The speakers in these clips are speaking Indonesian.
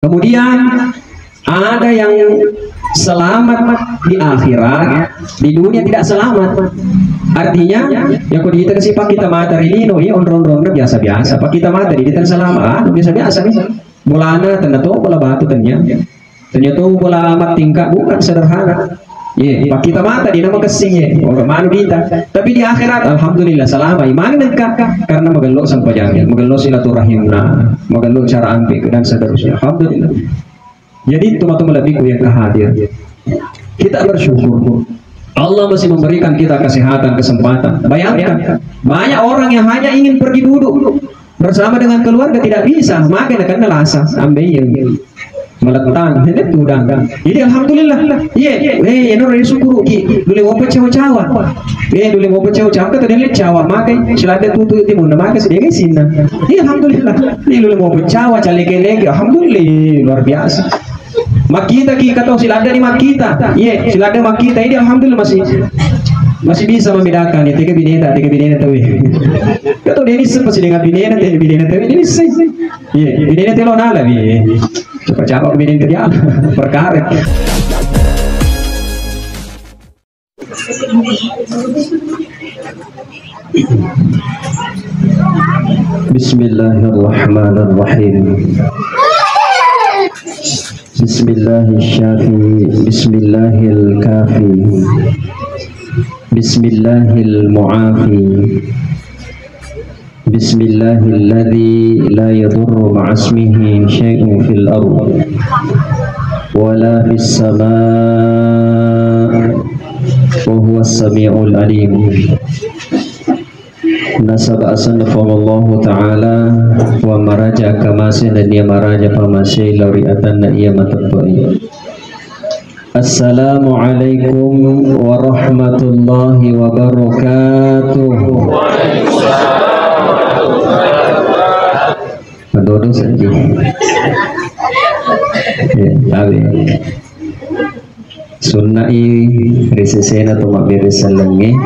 Kemudian ada yang selamat di akhirat, di dunia tidak selamat. Artinya, yang kau kita kasih pak kita mata ini, no ya on biasa-biasa. Pak kita mata di kita selamat, biasa-biasa nih. Bolana tanda tuh bola batu ternyata bola amat tingkat bukan sederhana. Pak kita mata di nama kesing orang mana kita. Tapi di akhirat, alhamdulillah selama iman dekat karena mengelok sampai jangan, mengelok silaturahimna, mengelok cara ambil dan seterusnya. Alhamdulillah. Jadi teman-teman lebih yang hadir. Kita bersyukur. Allah masih memberikan kita kesehatan, kesempatan. Bayangkan, banyak orang yang hanya ingin pergi duduk bersama dengan keluarga tidak bisa, makan akan nelasa, ambil yang meletang, ini tudang. Jadi alhamdulillah, ini syukur. Dulu mau cawa-cawa, dulu mau cawa-cawa, kata dia cawa, makan selada tutu di mana makan sedikit sini. Alhamdulillah, dulu mau cawa, calik-calik, alhamdulillah luar biasa. Makita kita tahu silada di makita, silada makita ini alhamdulillah masih bisa membedakan ya tiga bineta tahu ya. Kata dia ini seperti dengan bineta tahu ini sih, bineta telo nala bi, coba bineta dia perkara. Bismillahirrahmanirrahim. Bismillahirrahmanirrahim. Bismillahirkafi. Bismillahilmu'afi. Bismillahilladzi la yadurru ma'asmihi syai'un fil ardh wala fis samaa' wa huwa as-sami'ul 'alim. Nasab asanafallahu ta'ala wa maraja kamasi dan dia maraja pamasyi lauriatan na iya matapai. Assalamualaikum warahmatullahi wabarakatuh. Adodo saja. Tahu. Sunnai risesena tu mabere salange.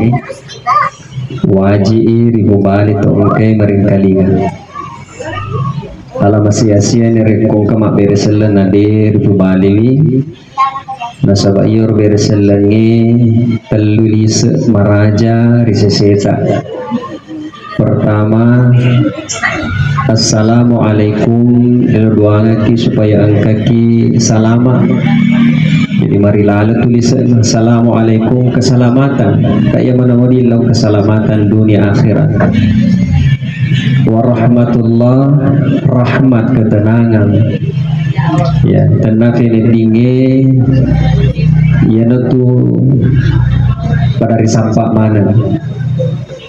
Waji ribu bali to ungkai maringkalinga ala masih-asia ni rekong kama bereselan nade ribu bali ni nasaba iyor bereselan ni telulis maraja riseseta. Pertama, assalamualaikum, doa ki supaya angkaki salama. Jadi mari lalu tulisan assalamualaikum keselamatan. Kaya menamodilau keselamatan dunia akhirat. Warahmatullah, rahmat ketenangan. Ya, tenang ini tinggi. Ya tu pada risapa mana?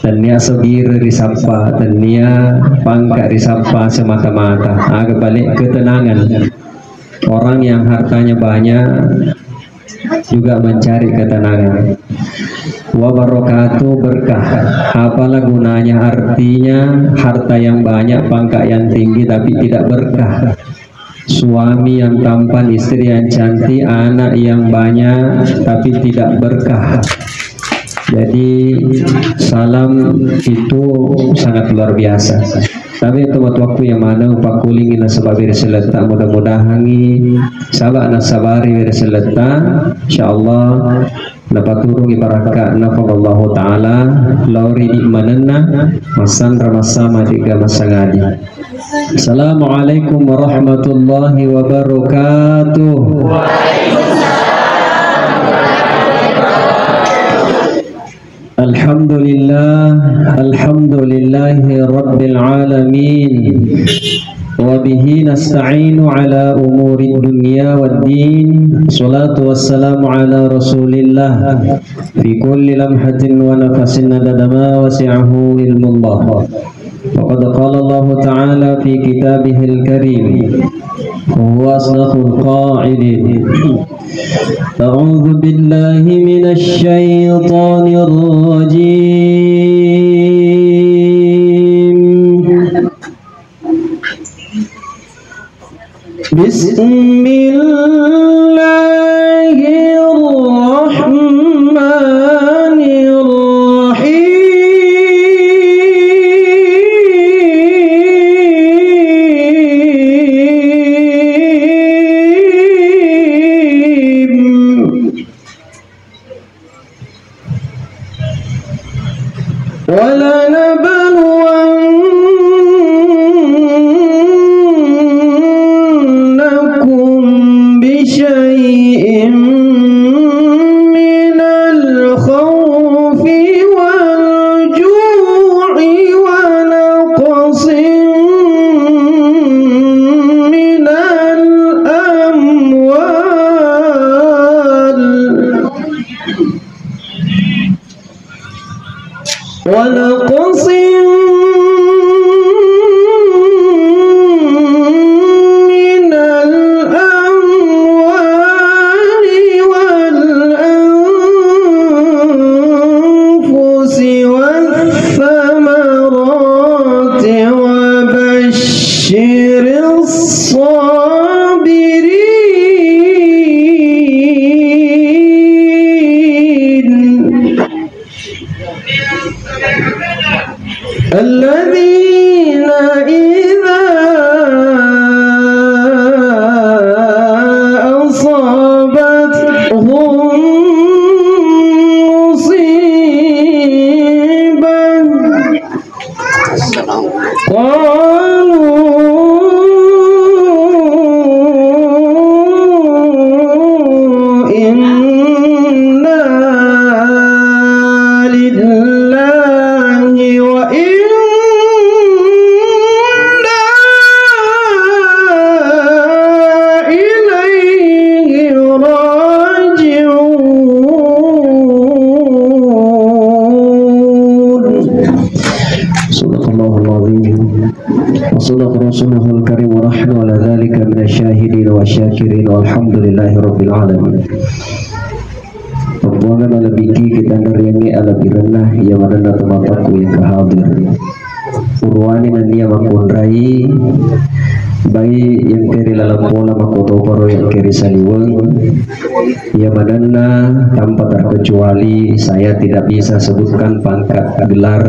Tania segir risapa, tania pangkat risapa semata-mata. Agak balik ketenangan. Orang yang hartanya banyak juga mencari ketenangan. Wa barakatuh berkah. Apalah gunanya artinya harta yang banyak, pangkat yang tinggi tapi tidak berkah. Suami yang tampan, istri yang cantik, anak yang banyak tapi tidak berkah. Jadi salam itu sangat luar biasa. Tapi itu waktu yang mana upah kuling ina sebabir seleta, mudah-mudahan sabak nasabari berseleta insyaallah dapat turun ibaraka nafallahu taala lauri di manana masan ramasama tiga masangadi. Assalamualaikum warahmatullahi wabarakatuh. Alhamdulillahi rabbil alamin wa bihi nasta'inu ala umuri dunya waddin. Salatu wassalamu ala rasulillah fi kulli lamhatin wa nafasin adadama wasi'ahu ilmullah. Waqad qala Allah ta'ala fi kitabihil karim huwa asdaqul qa'ilin. A'udzu billahi minasy syaithanir rajim. Bismillahirrahmanirrahim. وصدق رسوله الكريم ونحن على ذلك من الشاهدين والشاكرين والحمد لله رب العالمين. Perbuangan ala biki kita nariangi ala birannah yang madana temataku yang kehadir urwani nania makundrai bayi yang keri lalam pola makoto paro yang keri saliwang ya madana tanpa terkecuali saya tidak bisa sebutkan pangkat gelar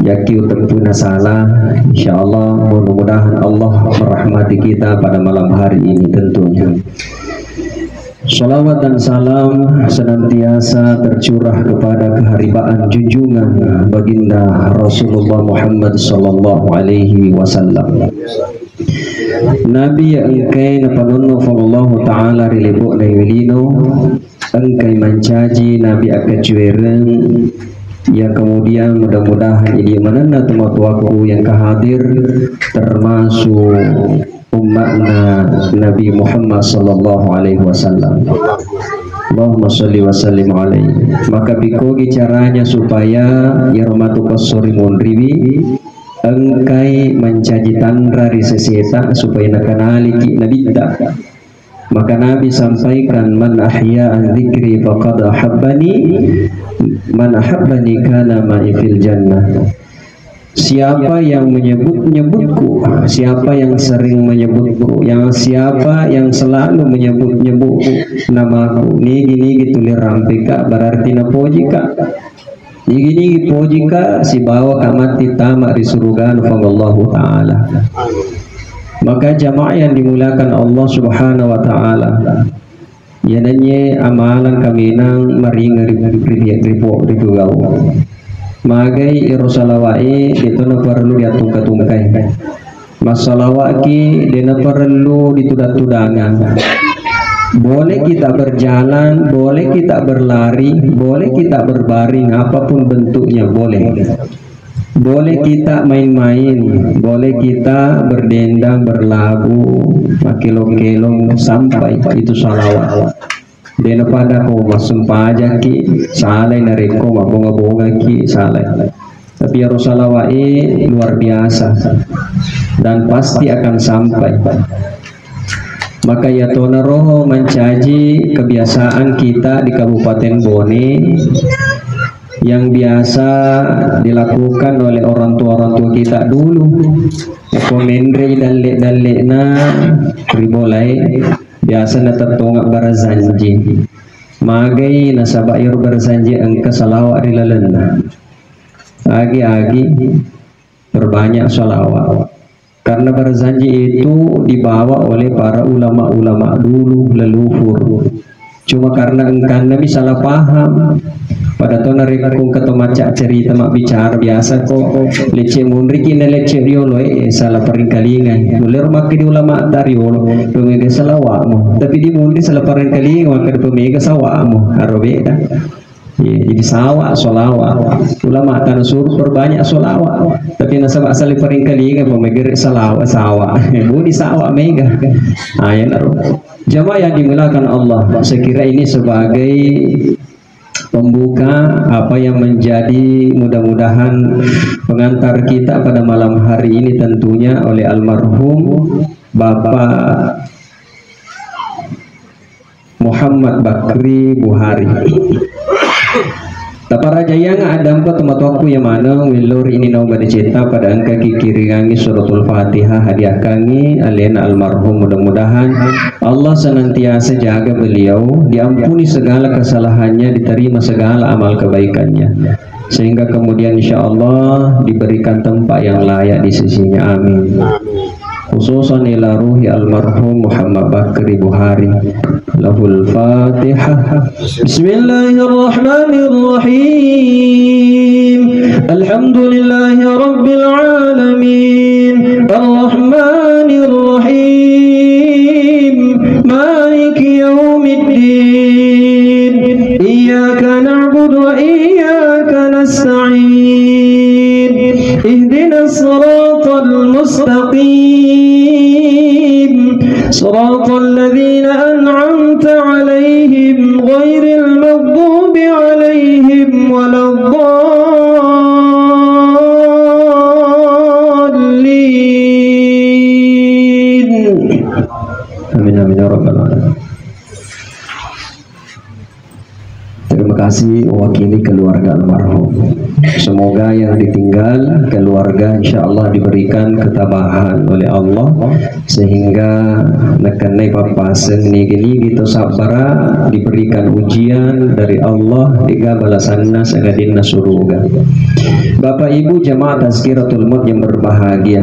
yaki utempuna salah. Insyaallah mudah-mudahan Allah merahmati kita pada malam hari ini tentunya. Salawat dan salam senantiasa tercurah kepada keharibaan junjungan baginda Rasulullah Muhammad sallallahu alaihi wasallam. Nabi engkai napanunno Allah taala rilibuk na yulino engkai mancaji Nabi akacueren yang kemudian mudah-mudahan ini manana tematuaku yang kehadir termasuk umatna Nabi Muhammad sallallahu alaihi wasallam. Allahumma sholli wa sallim alaihi. Maka bikogi caranya supaya yarmatu kasuri mundriwi engkai mencaji tandra riseseta supaya nakanali ki nabidda. Maka Nabi sampaikan man ahya an dzikri faqad ahabbani man ahabbani kana ma'i fil jannah. Siapa yang menyebut-nyebutku, siapa yang sering menyebutku, siapa yang selalu menyebut-nyebut namaku, nigi tulir rampika berarti napojika, nigi pojika si bawa kamati tamak di surga Allah taala. Maka jamaah yang dimulakan Allah subhanahu wa taala, yananya amalan kami nang maringa ribu gau. Magai irosalawai itu na perlu diatung-tungkai. Masalawaki dena perlu ditudat-tudangan. Boleh kita berjalan, boleh kita berlari, boleh kita berbaring, apapun bentuknya boleh. Boleh kita main-main, boleh kita berdendang, berlagu, makilong-kelong sampai itu salawat. Dena pada ko masumpa aja ki salai nareko mabonga-bonga ki salai. Tapi Rasulullah luar biasa dan pasti akan sampai. Maka ya tona roho mencaji kebiasaan kita di Kabupaten Bone yang biasa dilakukan oleh orang tua kita dulu. Komendre dan lekna ribolai biasa na tatunga barazanji magai nasabayur barazanji angka salawat rilalana agi berbanyak salawat karena barazanji itu dibawa oleh para ulama-ulama dulu leluhur. Cuma karena engkan Nabi salah paham pada tahun rekung ketemaca cerita mak bicara biasa kok lece munri kina lece riolo salah peringkalingan uler mak di ulama tariolo pemega salawatmu tapi di munri salah peringkalingan maka pemega sawatmu arobeda jadi sawat solawat ulama tan suruh perbanyak solawat tapi nasabak salah peringkalingan pemega salawat sawat budi sawat mega ayan jamaah yang dimulakan Allah. Saya kira ini sebagai pembuka apa yang menjadi mudah-mudahan pengantar kita pada malam hari ini tentunya oleh almarhum Bapak Muhammad Bakri Buhari. Tapara jaya nga adam ko tumatuak yang mana wilur ini nau bercerita pada angka kikiringangi suratul Fatihah hadiah kangi alena almarhum mudah-mudahan Allah senantiasa jaga beliau diampuni segala kesalahannya diterima segala amal kebaikannya sehingga kemudian insya Allah diberikan tempat yang layak di sisinya amin. Khususan ila ruhi almarhum Muhammad Bakri Buhari. Lahul Fatihah. Bismillahirrahmanirrahim. Alhamdulillahi rabbil alamin. Arrahmanir rahim. Maliki yaumiddin. Iyyaka na'budu wa iyyaka nasta'in. Ihdinas siratal mustaqim. صراط الذين أنعمت عليهم غير المغضوب عليهم ولا الضالين amin amin ya rabbal alamin. Terima kasih mewakili keluarga almarhum. Semoga yang ditinggal keluarga insya Allah diberikan ketabahan oleh Allah sehingga nekenai papaseng nigi gitu sabara diberikan ujian dari Allah tiga balasanna sagadinna surga. Bapak Ibu jamaah Tazkiratul Maut yang berbahagia,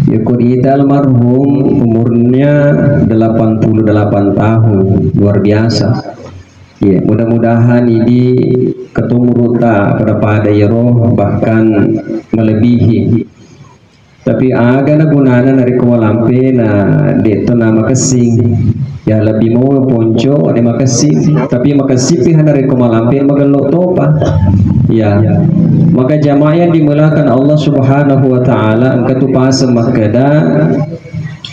Yukudita almarhum umurnya 88 tahun, luar biasa. Ya, mudah-mudahan ini ketumruta pada ya roh bahkan melebihi. Tapi aga na gunana dari kumalampe na dito na makasing. Ya lebih mau ponco ada makasing, tapi makasipihan dari kumalampe magalok topa. Ya, maka jamaah yang dimulakan Allah Subhanahu wa taala angka tu pasa makada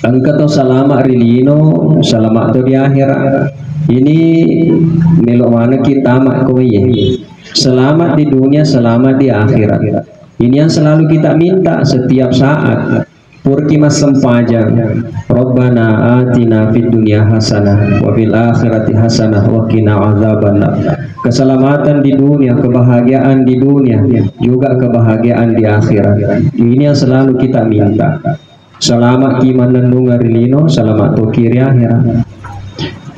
angka tu salama rilino, salama tu di akhirat. Ini melok mana kita mak kowe, selamat di dunia, selamat di akhirat. Ini yang selalu kita minta setiap saat. Purki mas sempajang, Rabbana atina fid dunya hasanah wa fil akhirati hasanah wa qina adzabannar. Keselamatan di dunia, kebahagiaan di dunia, juga kebahagiaan di akhirat. Ini yang selalu kita minta. Selamat kimanan nungarilino, selamat tu kiri akhirat.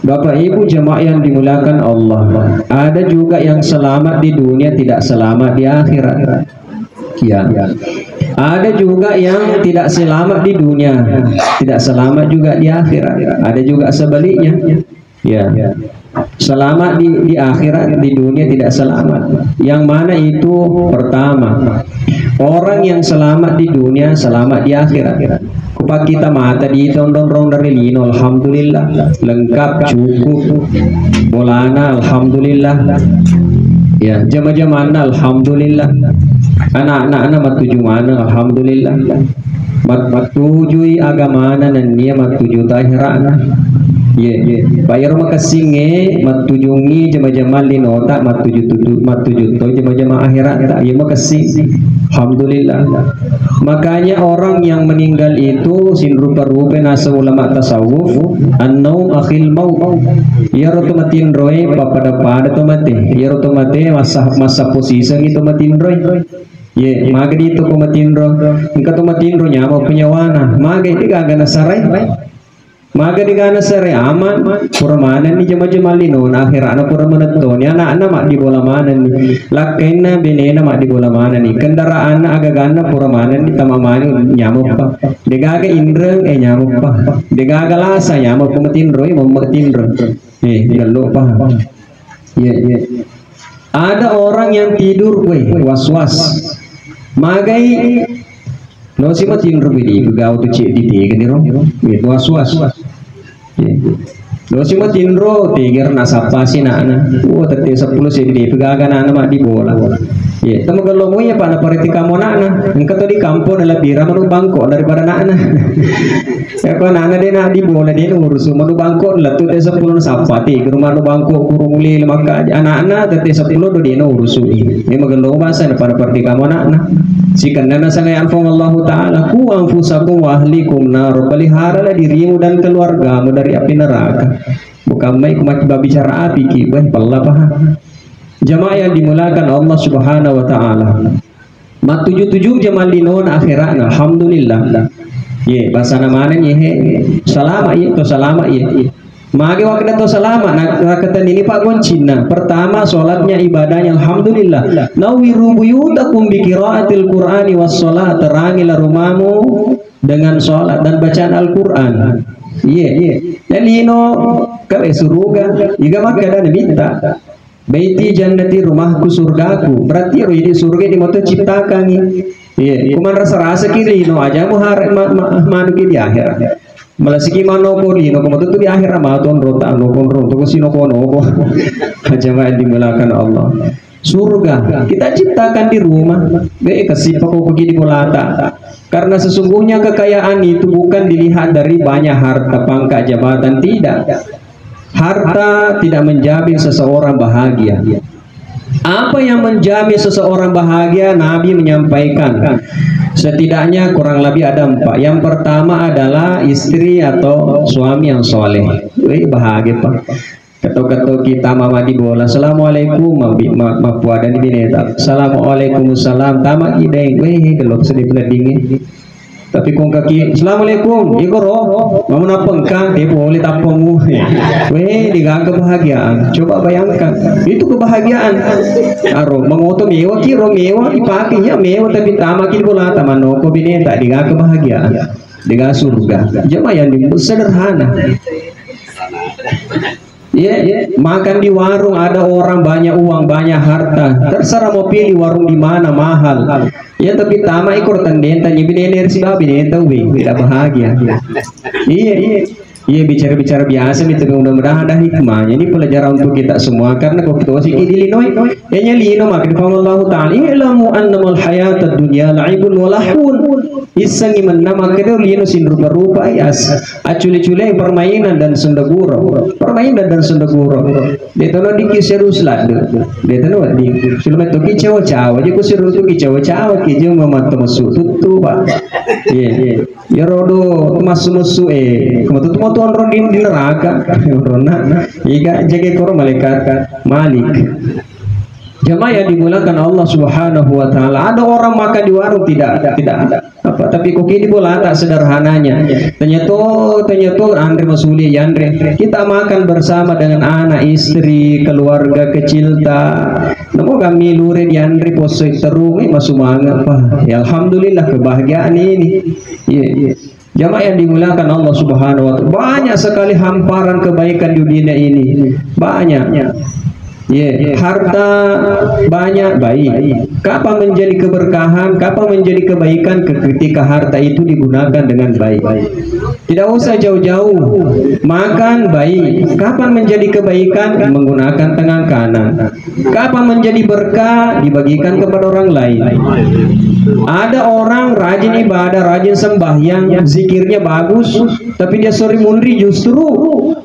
Bapak Ibu jemaah yang dimuliakan Allah, ada juga yang selamat di dunia tidak selamat di akhirat. Ya. Ada juga yang tidak selamat di dunia, tidak selamat juga di akhirat. Ada juga sebaliknya. Ya. Selamat di akhirat, di dunia tidak selamat. Yang mana itu? Pertama, orang yang selamat di dunia selamat di akhirat. Kupak kita mata di tondong dari lino, alhamdulillah lengkap cukup, bolana alhamdulillah, ya jama-jamana alhamdulillah, anak-anak matuju mana alhamdulillah, matujui agamana dan dia matuju tahirana. Ye, bayar makasinge matujungi jama-jama linota matuju to jama-jama akhirat tak ya makasing. Alhamdulillah. Makanya orang yang meninggal itu sin rupa-rupa nasa ulama tasawuf an-naum akhil maut. Ya roto matin roy pada to mate. Ya roto mate masa posisi gitu matin roy. Ye, maga dito ko matin ro. Ingka to matin ro nya mau penyawana. Maga itu gaga nasaray. Maga di kana sare aman puramanan ni jama-jama lino na akhirana puramanan to ni anak-anak mak di bola mana ni lakaina benena mak di bola mana ni kendaraan agagana puramanan ni tamamani nyamuk pa degaga indreng nyamuk pa degaga lasa nyamuk kumatinro mamatinro galo pa ada orang yang tidur was-was magai no si matin rubidi begaw tu cik di tiga ni ro itu was-was lo si matin ro tiga nasapa si na tete 10 si di pegaga na mak di bola ya temu kalau mo ya pada politika mo na engka to di kampo na labira manu bangko daripada na ya ko na de na di bola de urus manu bangko latu te 10 nasapa ti rumah no bangko kuruli maka anak-anak tete 10 do de no urus ini magalo basa na pada politika mo na si kanana sangai anfong Allah Ta'ala ku anfusakum wa ahlikum nar, peliharalah dirimu dan keluargamu dari api neraka. Bukan mai kumaki bicara api ki weh pala paham. Jamaah yang dimulakan Allah Subhanahu wa taala. Mat 77 jamal linon akhirat alhamdulillah. Ye bahasa namanya ye salama ye to salama ye. Mage waktu itu selama nakatan ini Pak Goncina. Pertama sholatnya ibadahnya alhamdulillah. Nawiru buyutakum bi qiraatil Qur'ani was shalah, terangilah rumahmu dengan sholat dan bacaan Al-Qur'an. Iya. Dan ino kawe surga, juga maka dan minta. Baiti jannati rumahku surgaku. Berarti di surga di moto ciptakan ini. Iya, kuman rasa-rasa kiri ino aja mu harap manuki di akhirat. Malasiki mano ko lino ko di akhir amaton rota no kon ro to sino ko no ko jamaah dimulakan Allah. Surga kita ciptakan di rumah be kasih ko pergi di bolata. Karena sesungguhnya kekayaan itu bukan dilihat dari banyak harta pangkat jabatan, tidak. Harta tidak menjamin seseorang bahagia. Apa yang menjamin seseorang bahagia? Nabi menyampaikan Setidaknya kurang lebih ada 4. Yang pertama adalah istri atau suami yang soleh. Wih, bahagia Pak. Ketok-ketok kita mama di bola. Assalamualaikum mapuada di bineta. Assalamualaikum salam. Tamak ideng. Wih, gelok sedih dingin. Tapi kong kaki, Assalamualaikum, iko roh, mau napeng kan, boleh tapongmu. Weh, dengan kebahagiaan. Coba bayangkan, itu kebahagiaan. Aro, mengoto mewah, kiro mewah, dipakinya mewah, tapi tamakin bola taman ko bineta, dengan kebahagiaan, dengan surga. Jemaah yang sederhana. Makan di warung, ada orang banyak uang, banyak harta, terserah mau pilih warung di mana mahal. Ya tapi tama ikor tendenta nyibinene si babi nenta tidak bahagia. Iya bicara-bicara biasa itu mudah-mudahan ada hikmahnya. Ini pelajaran untuk kita semua karena kok kita masih di linoi nya lino makin Allah taala ilmu annamal hayatad dunya la'ibun wa lahun. Isangi menama kedua lino sin rupa-rupa ayas aculi-culi permainan dan sendaguro. Permainan dan sendaguro. Detono dikisirus ladu. Detono di kilometer kicawa-cawa je ku siru tu kicawa-cawa ki jeung mamat masu tutu Pak. Iya. Ya rodo masu-masu kemudian tuan di neraka rona iga jaga koro malaikat Malik. Jemaah yang dimulakan Allah Subhanahu wa taala, ada orang makan di warung tidak ada apa, tapi kok ini bola tak sederhananya. Ternyata Andre Masuli Yandre, kita makan bersama dengan anak, istri, keluarga kecil ta. Namo kami lure di Andre poso terung masuk mangga apa. Ya alhamdulillah kebahagiaan ini. Iya. Jamaah yang dimuliakan Allah Subhanahu wa taala, banyak sekali hamparan kebaikan di dunia ini. Banyak. Harta banyak baik. Kapan menjadi keberkahan, kapan menjadi kebaikan ketika harta itu digunakan dengan baik. Tidak usah jauh-jauh. Makan baik. Kapan menjadi kebaikan menggunakan tangan kanan. Kapan menjadi berkah dibagikan kepada orang lain. Ada orang rajin ibadah, rajin sembahyang, zikirnya bagus, tapi dia sore mundri justru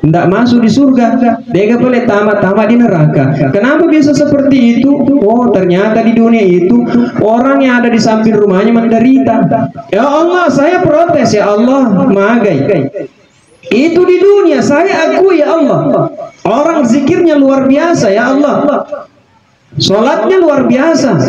tidak masuk di surga. Dia boleh tamat di neraka. Kenapa bisa seperti itu? Oh, ternyata di dunia itu orang yang ada di samping rumahnya menderita. Ya Allah, saya protes ya Allah, magai. Itu di dunia saya akui ya Allah. Orang zikirnya luar biasa ya Allah. Sholatnya luar biasa.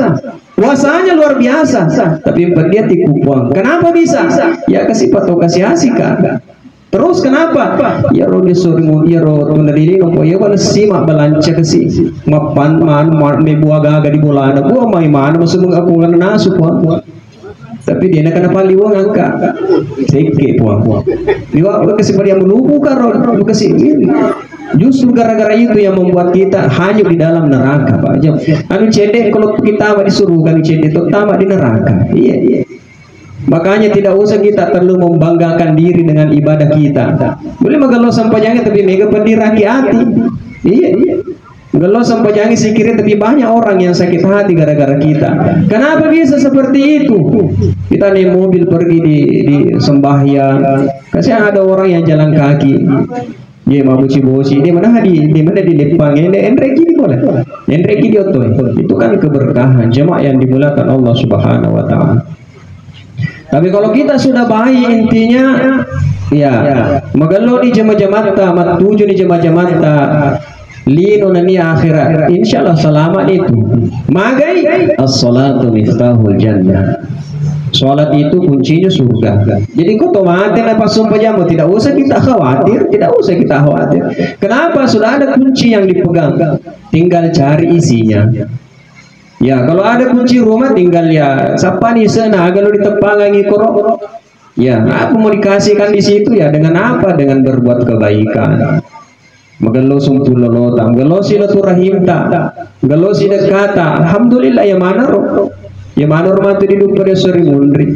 Puasanya luar biasa. Tapi dia tikupuang. Kenapa bisa? Ya kasih pato kasih asika. Terus kenapa? Ya roh disuruh ya roh tunadili nopo ya kan simak balanca kasi mapan man mebuah gaga di bola ada buah mai mana masuk aku kan nasu puang. Tapi dia nak kenapa liwang angka seke puang. Liwang kasi pada yang menubu karo kasi ini. Justru gara-gara itu yang membuat kita hanyut di dalam neraka Pak. Anu cedek kalau kita disuruh kali cedek terutama di neraka. Iya. Makanya tidak usah kita perlu membanggakan diri dengan ibadah kita. Boleh magalo sampajangnya tapi mega pendiraki hati. Iya. Magalo sampajangnya sikirnya tapi banyak orang yang sakit hati gara-gara kita. Kenapa bisa seperti itu? Kita naik mobil pergi di sembahyang. Kasihan ada orang yang jalan kaki. Dia mabuci-buci di mana di depan ini enreki boleh. Enreki di otoy. Itu kan keberkahan jemaah yang dimulakan Allah Subhanahu wa taala. Tapi kalau kita sudah baik intinya ya magalo di jemaah-jemaah matuju di jemaah-jemaah lino nani akhirat insyaallah selamat itu magai as-salatu miftahul jannah. Salat itu kuncinya surga. Jadi otomatis apa sumpah jamu tidak usah kita khawatir. Kenapa? Sudah ada kunci yang dipegang, tinggal cari isinya. Ya, kalau ada kunci rumah tinggal ya siapa nih sana kalau ditepalangi korok. Ya, apa mau dikasihkan di situ ya dengan apa? Dengan berbuat kebaikan. Magalo sumpulolo tam, galo silaturahim ta, galo sidekata. Alhamdulillah ya mana roh. Ya mana rumah tu hidup pada sore mundri.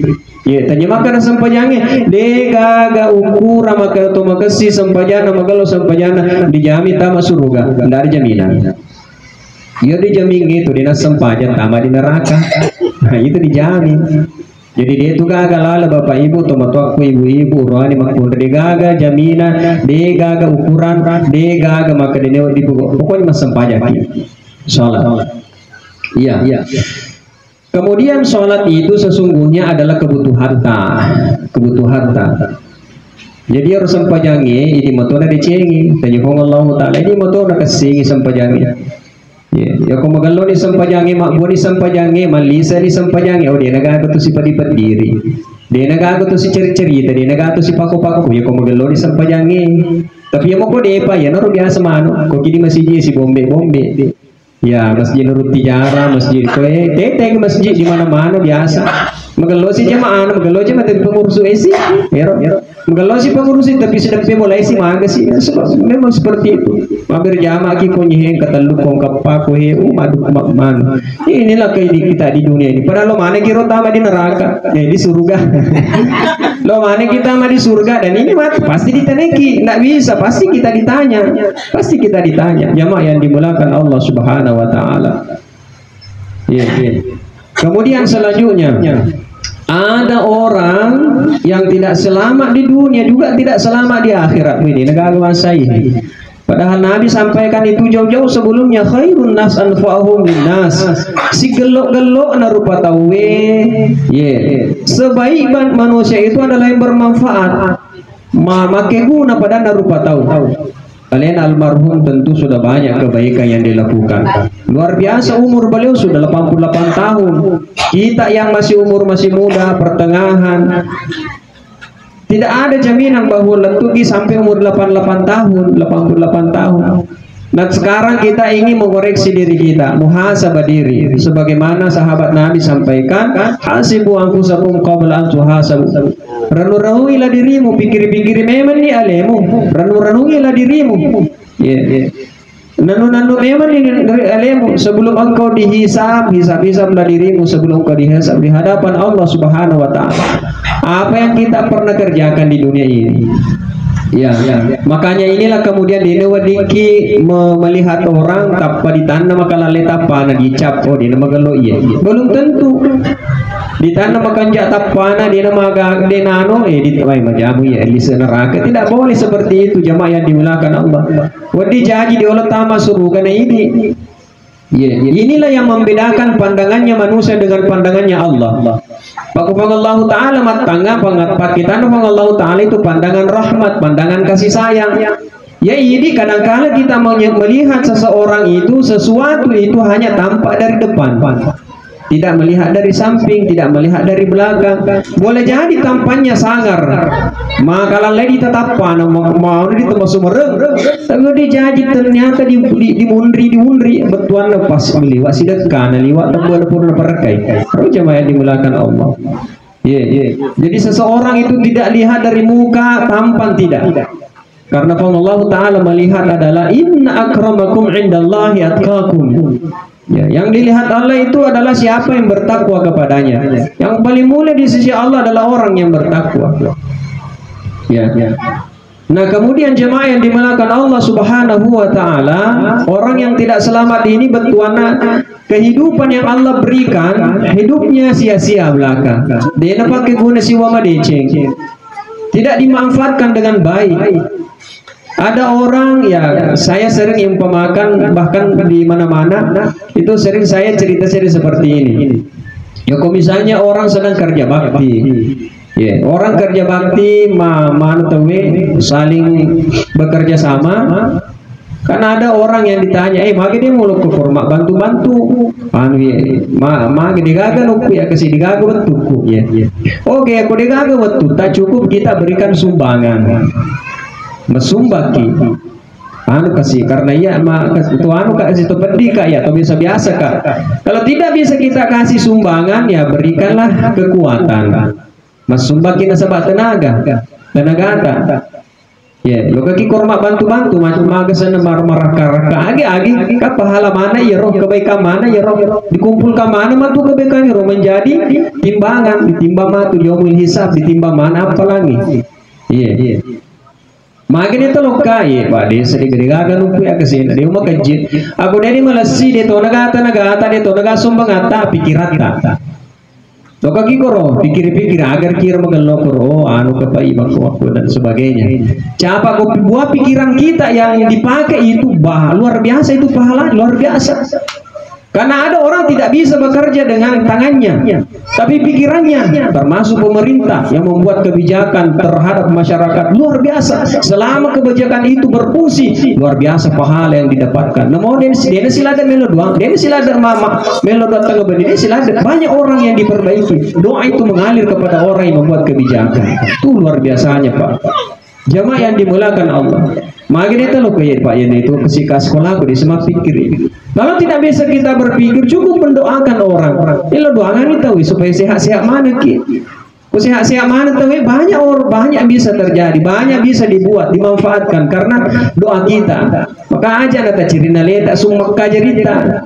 Ya, tanya makan sampajangnya. Degaga ukura maka to makasi sampajana magalo sampajana dijami tama surga. Ndak ada jaminan. Ya dijamin itu dinas sempajan tama di neraka. Nah itu dijamin. Jadi dia itu gagal lala bapak ibu tomato aku ibu-ibu rohani makpun dia gagal jaminan dia gagal ukuran dia gagal maka dia di pokoknya mas sempajan salah. Iya. Kemudian sholat itu sesungguhnya adalah kebutuhan jadi harus sampajangi ini motona dicengi tanya Allah Ta'ala ini motona kasingi sampajangi ya kung magalo ni sampajangi makbo ni sampajangi malisa ni sampajangi dia nagago to si padipat diri dia nagago to si cerita dia nagago si pako-pako ya kung magalo ni sampajangi tapi mo ko depa ya naro biasa mano ko kini masjid si bombe ya masjid nurut tijara masjid ko teteng masjid di mana-mana biasa magalo si jamaah magalo jamaah tapi pengurus esi magalo si pengurus tapi sedang mulai si maga si memang seperti itu mager jamaah ki ko nyihen kataluk kong kappa ko he maduk man inilah kehidupan kita di dunia ini padahal lo mana kira tama di neraka di surga lo mana kita mah di surga dan ini mati pasti ditaneki nggak bisa pasti kita ditanya jamaah yang dimulakan Allah Subhanahu wa Ta'ala. Kemudian selanjutnya ada orang yang tidak selamat di dunia juga tidak selamat di akhirat. Ini negara saya. Padahal Nabi sampaikan itu jauh-jauh sebelumnya khairun nas anfa'uhum linnas. Si gelok-gelok na rupa tawe. Sebaik manusia itu adalah yang bermanfaat. Make guna pada na rupa tahu. Kalian almarhum tentu sudah banyak kebaikan yang dilakukan. Luar biasa umur beliau sudah 88 tahun. Kita yang masih muda, pertengahan. Tidak ada jaminan bahwa letugi sampai umur 88 tahun. Dan sekarang kita ingin mengoreksi diri kita, muhasabah diri. Sebagaimana sahabat Nabi sampaikan, hasibu anfusakum qabla an tuhasabu. Renungilah dirimu, pikir-pikir memang ni alemu. Renungilah dirimu. Nanu memang ni alemu sebelum engkau dihisab dirimu sebelum engkau dihisab di hadapan Allah Subhanahu wa Ta'ala. Apa yang kita pernah kerjakan di dunia ini? Makanya inilah kemudian di Newadiki melihat orang tanpa ditanda maka lale tapana dicap dia magalo belum tentu ditanda makan jak tapana dia maga denano ditawai majamu lisa neraka tidak boleh seperti itu jamaah yang dimulakan Allah wadi jadi diolah tama suruh karena ini inilah yang membedakan pandangannya manusia dengan pandangannya Allah. Pakupang Allah Ta'ala matangga pakitan pang Allah Ta'ala itu pandangan rahmat, pandangan kasih sayang. Ini kadang-kadang kita melihat seseorang itu sesuatu itu hanya tampak dari depan, tidak melihat dari samping, tidak melihat dari belakang. Boleh jadi tampaknya sangar, maka lalai ditetapkan mau di tempat sumereng, tapi dia jadi ternyata dimundri betuan lepas meliwat sidekana liwat tempat purna perkai. Terus jemaah dimulakan Allah. Jadi seseorang itu tidak lihat dari muka, tampan tidak. Karena Allah Ta'ala melihat adalah inna akramakum indallahi atqakum. Yang dilihat Allah itu adalah siapa yang bertakwa kepadanya. Yang paling mulia di sisi Allah adalah orang yang bertakwa. Nah kemudian jemaah yang dimulakan Allah Subhanahu wa Ta'ala, orang yang tidak selamat ini betuana kehidupan yang Allah berikan, hidupnya sia-sia belaka. Dia pakai guna siwa madeceng, tidak dimanfaatkan dengan baik. Ada orang saya sering umpamakan bahkan di mana-mana itu sering saya cerita seperti ini. Kalau misalnya orang sedang kerja bakti, orang kerja bakti saling bekerja sama. Karena ada orang yang ditanya, magi dia muluk ke format bantu-bantu, magi digaga nuku kasih digaga betuku, Oke, aku digaga betu, tak cukup kita berikan sumbangan. Mesumbaki kasih karena itu kasih itu berdika atau biasa kak. Kalau tidak bisa kita kasih sumbangan berikanlah kekuatan. Mesumbaki nasabah tenaga lo kaki korma bantu-bantu macam magasan marah-marah agi pahala mana roh kebaikan mana roh dikumpulkan mana mantu kebaikan roh menjadi timbangan ditimbang matu yaumul hisab ditimbang mana apa lagi. Makin itu loka Pak dia sedih gaga lupa kesini dia mau kejit aku dari malasi dia to naga dia to naga sumbang ata pikiran kata loka kikoro pikir-pikir agar kira magalo koro anu kepai aku dan sebagainya. Siapa buah pikiran kita yang dipakai itu luar biasa itu pahala luar biasa. Karena ada orang tidak bisa bekerja dengan tangannya, tapi pikirannya, termasuk pemerintah yang membuat kebijakan terhadap masyarakat luar biasa. Selama kebijakan itu berfungsi, luar biasa pahala yang didapatkan. Namun dia silakan melodoang, dia silakan mama melodoang tangga bani, dia silakan banyak orang yang diperbaiki. Doa itu mengalir kepada orang yang membuat kebijakan. Itu luar biasanya Pak. Jamaah yang dimulakan Allah. Makanya itu loh kayak Pak Yen itu ketika sekolah aku di semak pikir. Kalau tidak bisa kita berpikir, cukup mendoakan orang. Ini doakan itu supaya sehat-sehat mana ki. Sehat-sehat mana tahu banyak orang, banyak bisa terjadi, banyak bisa dibuat, dimanfaatkan karena doa kita. Maka aja nata cirina leta summa kajarita.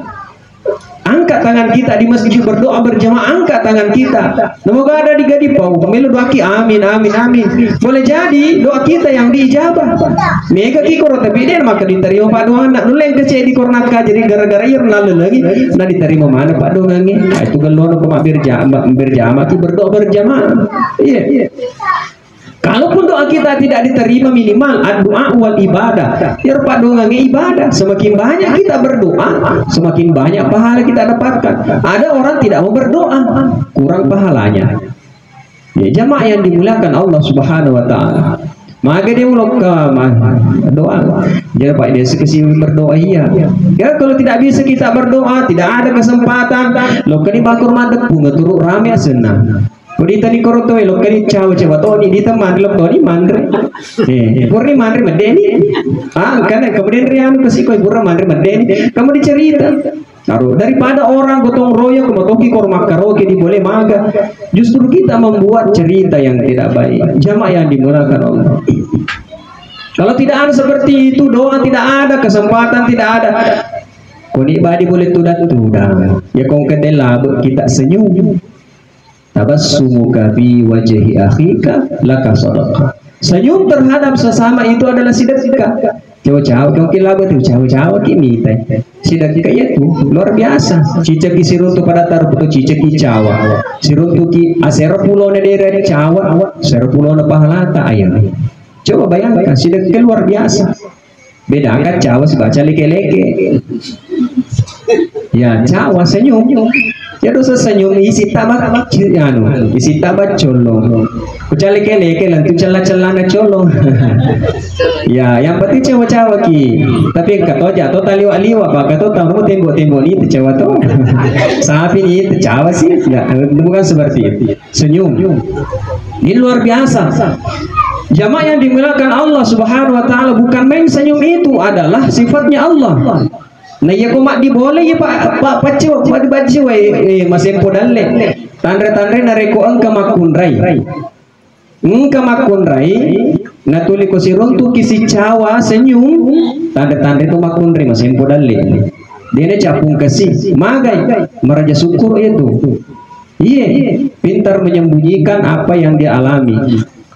Angkat tangan kita di masjid berdoa berjamaah, angkat tangan kita. Semoga ada di gadipau, melu doaki amin amin amin. Boleh jadi doa kita yang diijabah. Mega kikoro tapi dia maka diterima Pak doa nak nuleng kecil di kornaka jadi gara-gara ir nalu lagi. Nah diterima mana Pak doa ngi? Itu gelono koma berjamaah ki berdoa berjamaah. Iya. Kalaupun doa kita tidak diterima minimal doa wal ibadah. Ya Pak doa ibadah. Semakin banyak kita berdoa, semakin banyak pahala kita dapatkan. Ada orang tidak mau berdoa, kurang pahalanya. Ya jamaah yang dimuliakan Allah Subhanahu wa taala. Maka dia mulai doa. Jadi Pak dia sekesi berdoa iya. Ya kalau tidak bisa kita berdoa, tidak ada kesempatan. Lo kini bakur mandek bunga turut rame senang. Kodi tani koroto lo kari cawa to ni dita mandlok to ni mandre purni mandre madeni karena kemudian rian kesiko purna mandre madeni kamu dicerita taruh daripada orang gotong royong kemotoki kormak karaoke di boleh maga justru kita membuat cerita yang tidak baik. Jamaah yang dimulakan Allah, kalau tidak ada seperti itu doa tidak ada, kesempatan tidak ada. Koni badi boleh tudan ya kong kedela kita senyum. Tabassumuka bi wajhi akhika laka sadaqah. Senyum terhadap sesama itu adalah sedekah. Jauh-jauh kau kilaba tu jauh-jauh kini teh. Sedekah itu luar biasa. Cicak siruntu pada taruh putu cicak Jawa. Siruntu ki asero pulau daerah Jawa, asero pulau pahalata ayam. Coba bayangkan sedekah luar biasa. Beda kan Jawa sebaca leke-leke. Ya Jawa senyum. Ya dosa senyum isi tabak isi tabak colong. Kucali kele lantu celah-celana colong. Ya, yang penting cawa-cawa ki. Tapi kata jatuh taliwa-liwa pak kata tahu tembok-tembok ini cawa tuh. Sapi ini cawa sih. Ya, bukan seperti itu. Senyum. Ini luar biasa. Jamaah yang dimuliakan Allah Subhanahu wa taala, bukan main senyum itu adalah sifatnya Allah. Nah ya kok diboleh ya pak pacu baca masih podalle tandre nareko engka makunrai nah tuli ko sirong tu kisi cawa senyum tanda tu makunrai masih podalle dia capung kasih magai meraja syukur itu iya pintar menyembunyikan apa yang dia alami.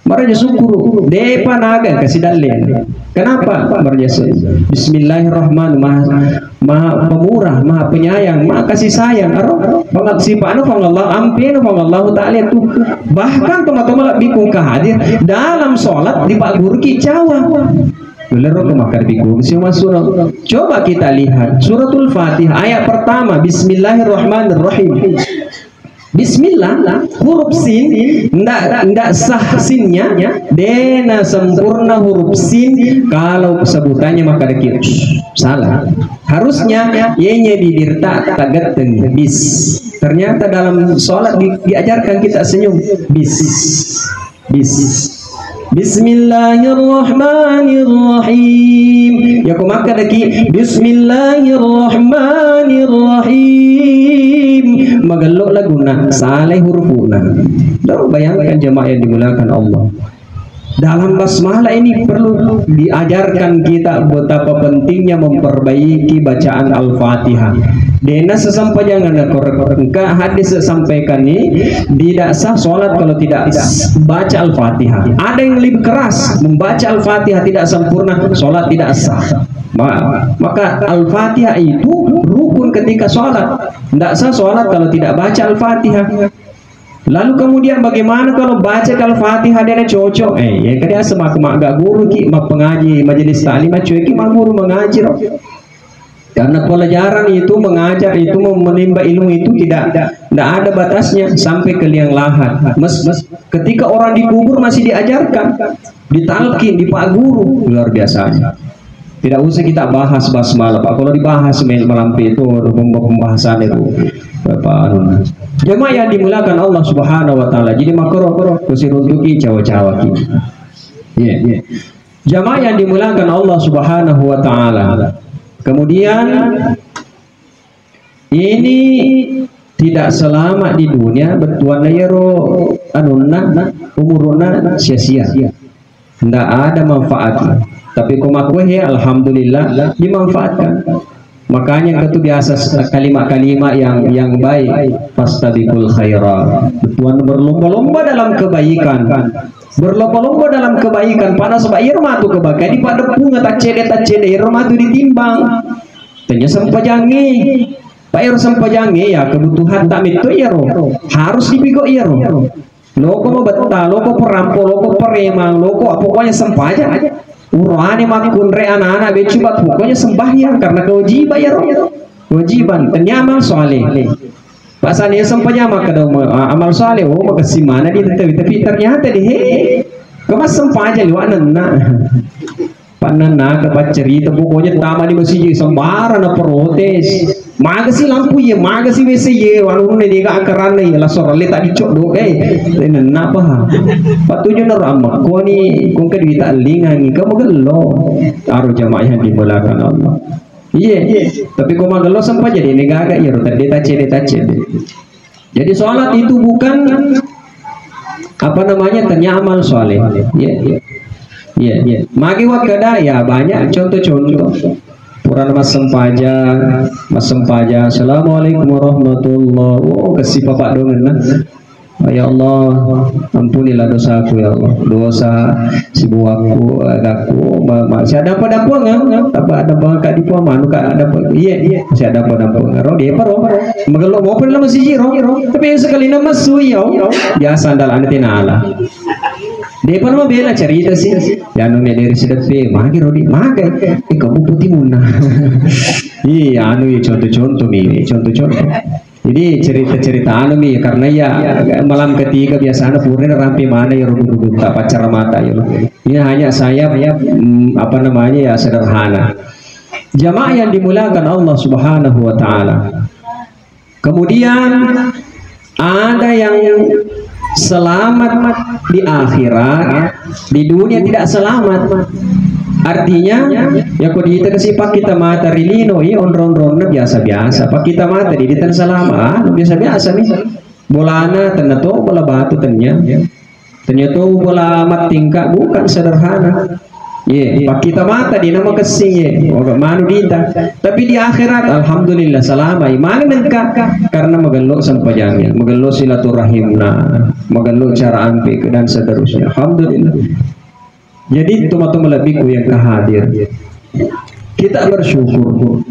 Maraja syukur depa naga kasih dalil. Kenapa? Maraja Bismillahirrahmanirrahim. Maha pemurah, maha penyayang, maha kasih sayang. Pengaksipan Allah ampin Allah taala itu bahkan teman-teman bikung hadir dalam sholat di Pak Guru Kicawa. Belerok kemakar bikung semua surah. Coba kita lihat suratul Fatihah ayat pertama Bismillahirrahmanirrahim. Bismillah huruf sin ndak sah sinnya dena sempurna huruf sin kalau sebutannya maka dikit salah harusnya y-nya didirta tagateng bis. Ternyata dalam sholat diajarkan kita senyum bis Bismillahirrahmanirrahim ya kok maka lagi Bismillahirrahmanirrahim magallo laguna saleh hurufuna. Bayangkan jemaah yang dimuliakan Allah, dalam basmalah ini perlu diajarkan kita betapa pentingnya memperbaiki bacaan Al-Fatihah. Dena sesampai jangan korek-korek hadis sampaikan ini tidak sah sholat kalau tidak baca Al-Fatihah. Ada yang lebih keras membaca Al-Fatihah tidak sempurna sholat tidak sah. Maka Al-Fatihah itu rukun ketika sholat. Tidak sah sholat kalau tidak baca Al-Fatihah. Lalu kemudian bagaimana kalau baca Al-Fatihah dia cocok? Ya kan semak guru ki pengaji majelis taklim cuek ki guru mengaji. Karena pelajaran itu, mengajar itu, menimba ilmu itu tidak ada batasnya sampai ke liang lahat. Ketika orang dikubur masih diajarkan, ditalkin di Pak Guru, luar biasa. Tidak usah kita bahas basmalah, Pak. Kalau dibahas malam itu pembahasan itu, Bapak. Jemaah yang dimulakan Allah Subhanahu Wa Taala. Jadi makro kusir untuki cawa-cawa kita. Yeah. Jemaah yang dimulakan Allah Subhanahu Wa Taala. Kemudian ini tidak selamat di dunia, betuan yero anunna umuruna sia-sia. Tidak ada manfaatnya. Tapi kumakwe ya alhamdulillah dimanfaatkan. Makanya itu biasa kalimat-kalimat yang baik. Fastabiqul khairat. Betuan berlomba-lomba dalam kebaikan. Berlomba-lomba dalam kebaikan. Pada sebab irma tu kebaikan. Di pada bunga tak cede irma tu ditimbang. Tanya sempajangi. Pak Iro sempajangi ya kebutuhan tak itu iro. Harus dipikok iro. Loko mau betah, loko perampok, loko peremang, loko pokoknya sempajang aja. Urani makun re anak-anak becubat pokoknya sembahyang karena kewajiban ya kewajiban tenyamal soleh. Pasalnya sempanya maka amal soleh makasih mana di tapi ternyata di kemas sempaja liwan nana panana kepat cerita pokoknya taman di masjid sembarang protes. Magasi lampu ya, magasi WC ya, walaupun dia gak akaran nih, lah sorang letak dicok do, kenapa? Patunya naramak, kau ni, kau kan kita lingangi, kau magalo, aru jamaah yang dimulakan Allah. Iya, tapi kau magalo sampai jadi negara ya, rotan detace. Jadi sholat itu bukan apa namanya ternyamal soleh, iya. Magi wakada ya banyak contoh-contoh. Quran mas sempaja. Assalamualaikum warahmatullahi wabarakatuh. Kasih bapak dongen nah. Ya Allah, ampunilah dosaku ya Allah. Dosa si buahku, agakku, masih ada pada puang nggak? Ada bangka di puang manu kak ada iya masih ada pada puang. Roh dia paro. Magelok mau pun lah masih jiro. Tapi sekali nama suyo biasa andal ane tinala. Dia pun mau bela cerita sih. Yang nunggu dari sedepe, magi Rodi, magi. Kamu putih muna. Iya, anu contoh-contoh nih, contoh-contoh. Jadi cerita-cerita anu nih, karena ya malam ketiga biasanya purna rampi mana ya rubuh-rubuh tak pacar mata ya. Ini hanya saya apa namanya ya sederhana. Jamaah yang dimulakan Allah Subhanahu Wa Taala. Kemudian ada yang selamat di akhirat, di dunia tidak selamat. Artinya ya kau kita kasih pak kita mata rilino ya on biasa-biasa pak kita mata di tan selamat biasa-biasa nih bolana tenato bola batu ternyata bola mat tingkah bukan sederhana. Pak kita mata di nama kesing manu dita tapi di akhirat alhamdulillah selama iman nengkak karena megelok sampajangnya megelok silaturahimna megelok cara ampik dan seterusnya alhamdulillah. Jadi teman-teman lebihku yang kehadir kita bersyukur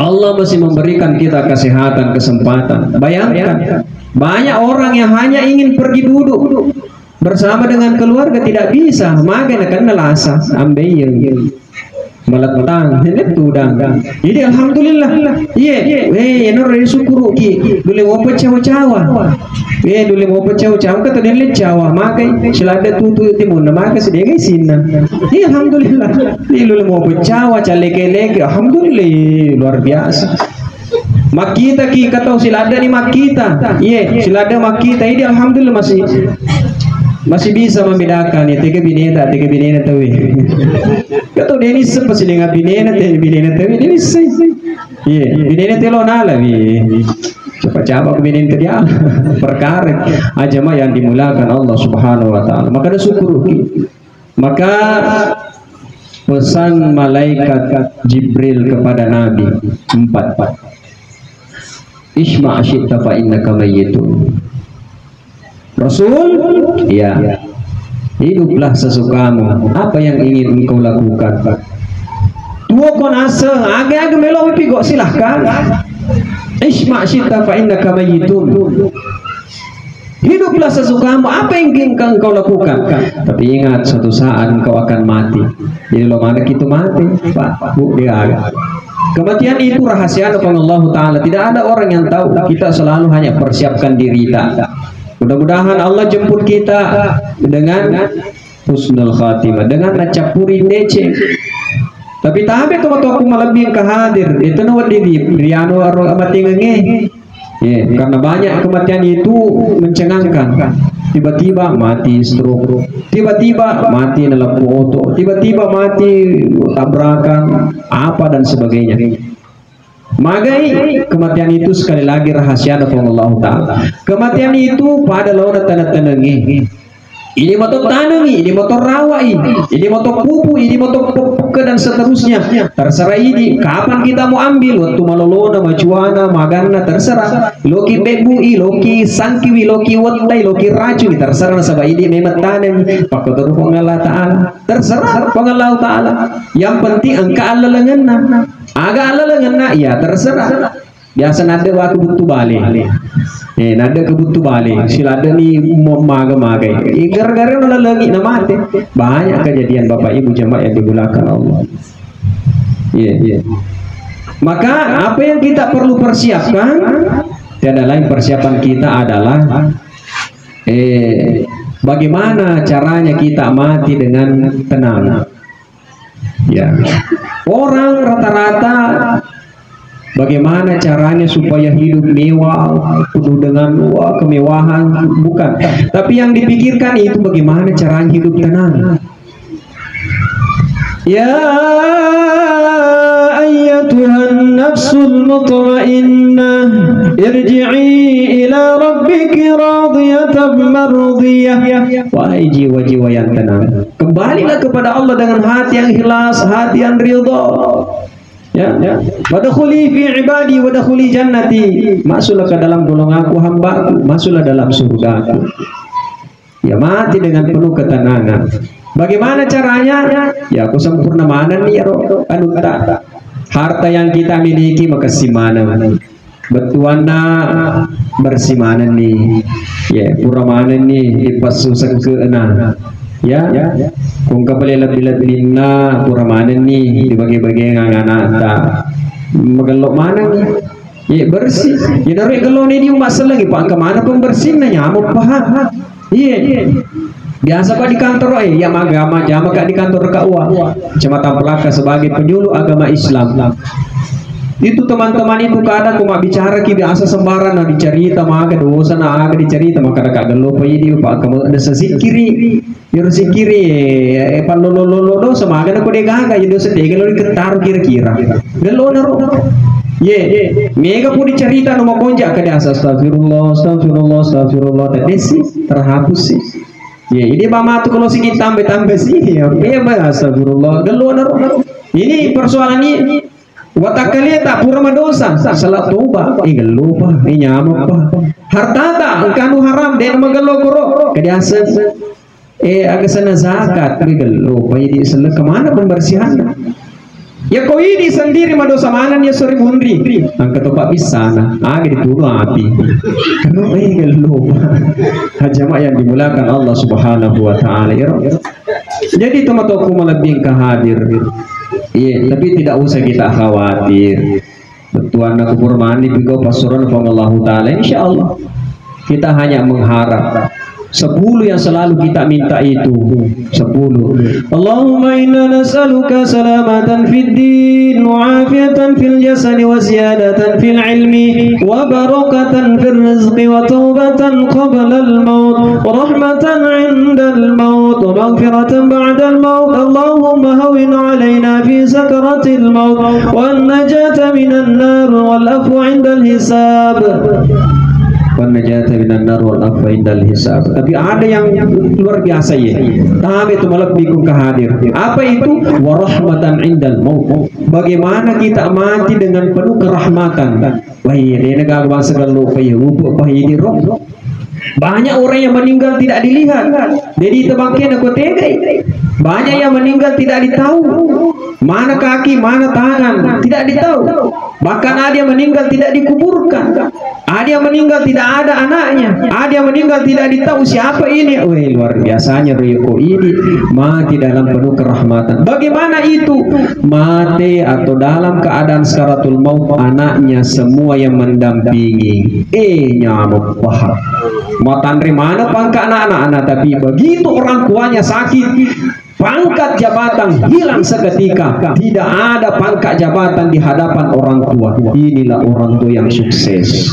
Allah masih memberikan kita kesehatan kesempatan. Bayangkan banyak orang yang hanya ingin pergi duduk bersama dengan keluarga tidak bisa, makan akan nelasa, ambil meletang, ini tudang. Jadi alhamdulillah, nor syukur ki, dulu mau pecah-cawa, dulu mau pecah-cawa, kata dia lecawa, makai selada tutu timun, makai sedikit sina. Alhamdulillah, dulu mau pecah, calek-lek, alhamdulillah luar biasa. Makita ki kata silada ni makita, silada makita ini alhamdulillah masih bisa membedakan ya tiga bineta tahu kata dia ini sepasi dengan bineta tahu ini sih bineta lo nala coba ke bineta dia perkara aja mah yang dimulakan Allah Subhanahu Wa Taala maka syukur maka pesan malaikat Jibril kepada Nabi 4 Isma' asyita fa innaka mayyitun. Rasul, ya, hiduplah sesukamu. Apa yang ingin engkau lakukan? Dua konase, agak melo pigo silahkan. Isma' asyita fa innaka mayyitun. Hiduplah sesukamu. Apa yang ingin engkau lakukan? Tapi ingat suatu saat engkau akan mati. Jadi lo mana kita mati, Pak, Bu dia agak. Kematian itu rahasia dari Allah Ta'ala. Tidak ada orang yang tahu. Kita selalu hanya persiapkan diri kita. Mudah-mudahan Allah jemput kita dengan husnul khatimah, dengan nacapuri nece. Tapi tabe tuh aku malabing kehadir itu nawa diri riano aro amati ngenge. Karena banyak kematian itu mencengangkan. Tiba-tiba mati stroke, tiba-tiba mati dalam foto, tiba-tiba mati tabrakan apa dan sebagainya. Magai kematian itu sekali lagi rahasia dari Allah Ta'ala. Kematian itu pada lawan tanda-tandanya. Ini motor tanami, ini motor rawai, ini motor pupu, ini motor puke dan seterusnya. Terserah ini kapan kita mau ambil, waktu malolona, macuana, magana, terserah. Loki bebui, loki sangkiwi, loki watai, loki racuni, terserah. Sebab ini memang tanami. Pakotor Allah Ta'ala, terserah Allah Ta'ala. Yang penting angka Allah lengan, agak Allah lengan, ya terserah. Biasa nada waktu butuh balik, nada kebutuh balik. Sila ada ni maga-maga. Gara-gara nala lagi nama mati. Banyak kejadian Bapak Ibu jemaah yang dimulakan Allah. Maka apa yang kita perlu persiapkan? Tiada lain persiapan kita adalah bagaimana caranya kita mati dengan tenang. Ya, orang rata-rata bagaimana caranya supaya hidup mewah, penuh dengan kemewahan, bukan. Tapi yang dipikirkan itu bagaimana caranya hidup tenang. Ya ayyatuhan nafsul mutmainnah irji'i ila rabbiki radiyatan mardiyah. Wahai jiwa-jiwa yang tenang, kembalilah kepada Allah dengan hati yang ikhlas, hati yang ridha. Wadkhuli fi ibadi wadkhuli jannati. Masuklah ke dalam golonganku, hambaku, masuklah dalam surgaku. Ya, mati dengan penuh ketenangan. Bagaimana caranya? Ya, aku sempurna mana nih ya roh anuta. Harta yang kita miliki maka simana. Betuana bersimana nih. Ya, pura mana nih dipasusan ke enah. Ya, kung kapalila bilat-bilin na puramanan ni dibagi-bagi ng anata magalok mana ni ya bersih ya dari kalau ni yung masalah lagi pak kemana pun bersih na nyamuk pa iya biasa pak di kantor ya agama jama kak di kantor kak Kecamatan Pelaka sebagai penyuluh agama Islam. Itu teman-teman itu kadang cuma bicara ki biasa sembarang na dicerita maka dosa na aga dicerita maka kagak lupa ini pak kamu ada sesikiri sikiri panlololo sama aga na ko degaga yun sa tegelo diketaru kira-kira gelo na ro mega po dicerita no makonja ka di astagfirullah tadesi terhapus sih. Ini mama tuh kalau sikit tambah sih ya astagfirullah gelo na ro. Ini persoalan ini watakali tak pura dosa salah toba lupa nyamuk pa harta tak kanu haram dan magalo koro kadiasa agasana zakat lupa ini selek kemana pembersihan ya kau ini sendiri madosa mana ya sore bundri angkat topak pisana agak dituru api karena lupa hajama yang dimulakan Allah Subhanahu wa Ta'ala. Jadi teman-temanku melebih hadir. Iya, tapi tidak usah kita khawatir. Betuan aku bermani biko pasuran Allah Ta'ala. Insya Allah kita hanya mengharap 10 yang selalu kita minta itu 10. Allahumma inna nas'aluka salamatan fid din wa afiatan fil jasad wa ziyadatan fil ilmi wa barakatan fil rizqi wa taubatan qabla al maut wa rahmatan 'inda al maut wa maghfiratan ba'da al maut. Allahumma hawwin 'alaina fi sakaratil maut wan najata minan nar wal afwa 'inda al hisab. Najata minan nar wal afwa indal hisab. Tapi ada yang luar biasa ya. Tapi itu malah bingung kehadir. Apa itu? Warahmatan indal maut. Bagaimana kita mati dengan penuh kerahmatan. Wah ini negara bangsa kalau payah ini roh. Banyak orang yang meninggal tidak dilihat. Jadi tebangkian aku tegai. Banyak yang meninggal tidak ditahu. mana kaki, mana tangan, tidak ditahu. Bahkan ada yang meninggal tidak dikuburkan, ada yang meninggal tidak ada anaknya, ada yang meninggal tidak ditahu siapa ini. Wih, luar biasanya Riko ini mati dalam penuh kerahmatan. Bagaimana itu mati atau dalam keadaan sakaratul maut, anaknya semua yang mendampingi. Nyamuk paham. Mau tandri mana pangkat anak-anak, tapi begitu orang tuanya sakit, pangkat jabatan hilang seketika. Tidak ada pangkat jabatan di hadapan orang tua. Inilah orang tua yang sukses.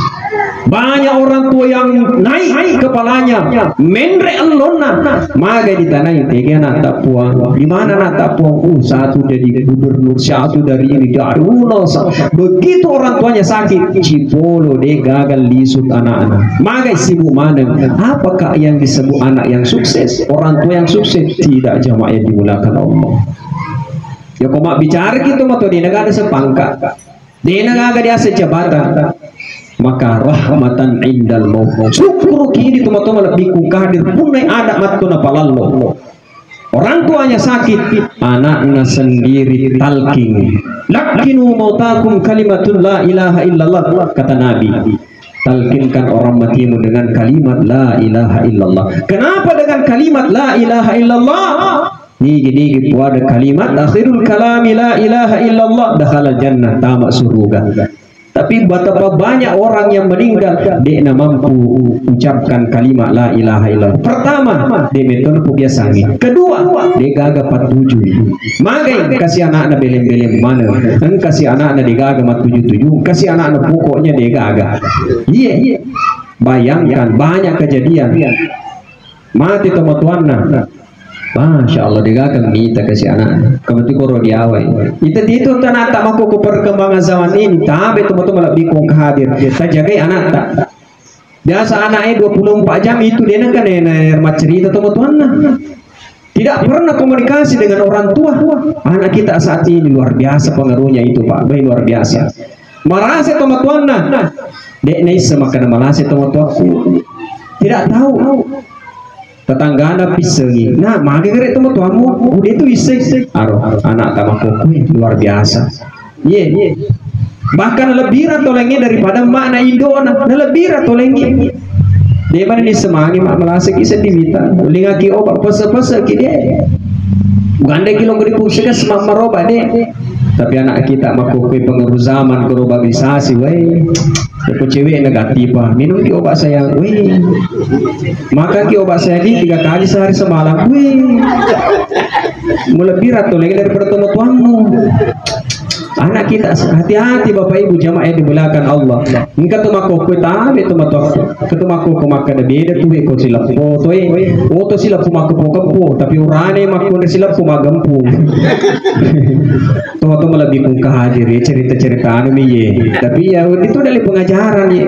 Banyak orang tua yang naik kepalanya, mendre elona, maka ditanai tiga anak tak puang. Di mana anak tak puang? Satu jadi gubernur, satu dari ini dari uno. Begitu orang tuanya sakit, cipolo dia gagal lisut anak-anak. Maka sibuk mana? Apakah yang disebut anak yang sukses? Orang tua yang sukses tidak jamaah yang dimulakan Allah. Ya kau mak bicara gitu mah tuh di negara sepangkat, di negara dia sejabatan. Maka rahmatan indal maut, syukur kini teman-teman lebih kukadir punai ada matuna palallo. Orang tuanya sakit, anaknya sendiri talqin. Lakinu mautakum kalimatul la ilaha illallah, kata Nabi. Talqinkan orang matimu dengan kalimat la ilaha illallah. Kenapa dengan kalimat la ilaha illallah? Nigi ada kalimat akhirul kalami la ilaha illallah, dakhala jannah, tamak surga. Tapi betapa banyak orang yang meninggal dia mampu ucapkan kalimat la ilaha illallah. Pertama, dia metode biasanya. Kedua, dia gagah 47. Maka kasih anak-anak belem-belem mana? Kasih anak-anak dia gagah 47. Kasih anak-anak pokoknya dia gagah. Iya. Bayangkan banyak kejadian. Mati teman-teman. Masya Allah, dia akan minta kasih anak. Kemudian koro diawai. Itu tanah tak mampu perkembangan zaman ini. Tapi teman-teman lebih kong hadir. Kita jaga anak tak. Biasa anaknya 24 jam itu dia kan rumah cerita teman-teman. Tidak pernah komunikasi dengan orang tua. Anak kita saat ini luar biasa pengaruhnya itu Pak. Luar biasa. Merasa teman-teman. Dek nih semakan merasa teman-teman. Tidak tahu. Tetanggana pisengi. Nah, maka kira teman-temanmu udah itu iseng. Anak tamak luar biasa. Iya. Bahkan lebih ratolengnya daripada makna Indona. Lebih ratolengnya. Dia mana ni semangi mak melasik isa dimita. Ulinga ki obat pesa-pesa ki dia. Bukan dia kilo beri pusaka semak maroba deh. Tapi anak kita makukui pengaruh zaman globalisasi, weh. Aku cewek negatif, minum ki obat sayang, weh. Makan ki obat sayang ini 3 kali sehari semalam, weh. Mulai birat tuh lagi daripada teman-temanmu. Anak kita hati-hati Bapak Ibu jamaah yang dimulakan Allah. Engkau tu makukui tabe tu matok. Kau makukui makan beda tu kau silap foto foto silap kumakupo tapi urane makun silap kumagempung. Tuh lebih kung kahadir cerita-cerita anu ye. Tapi ya itu dari pengajaran ye.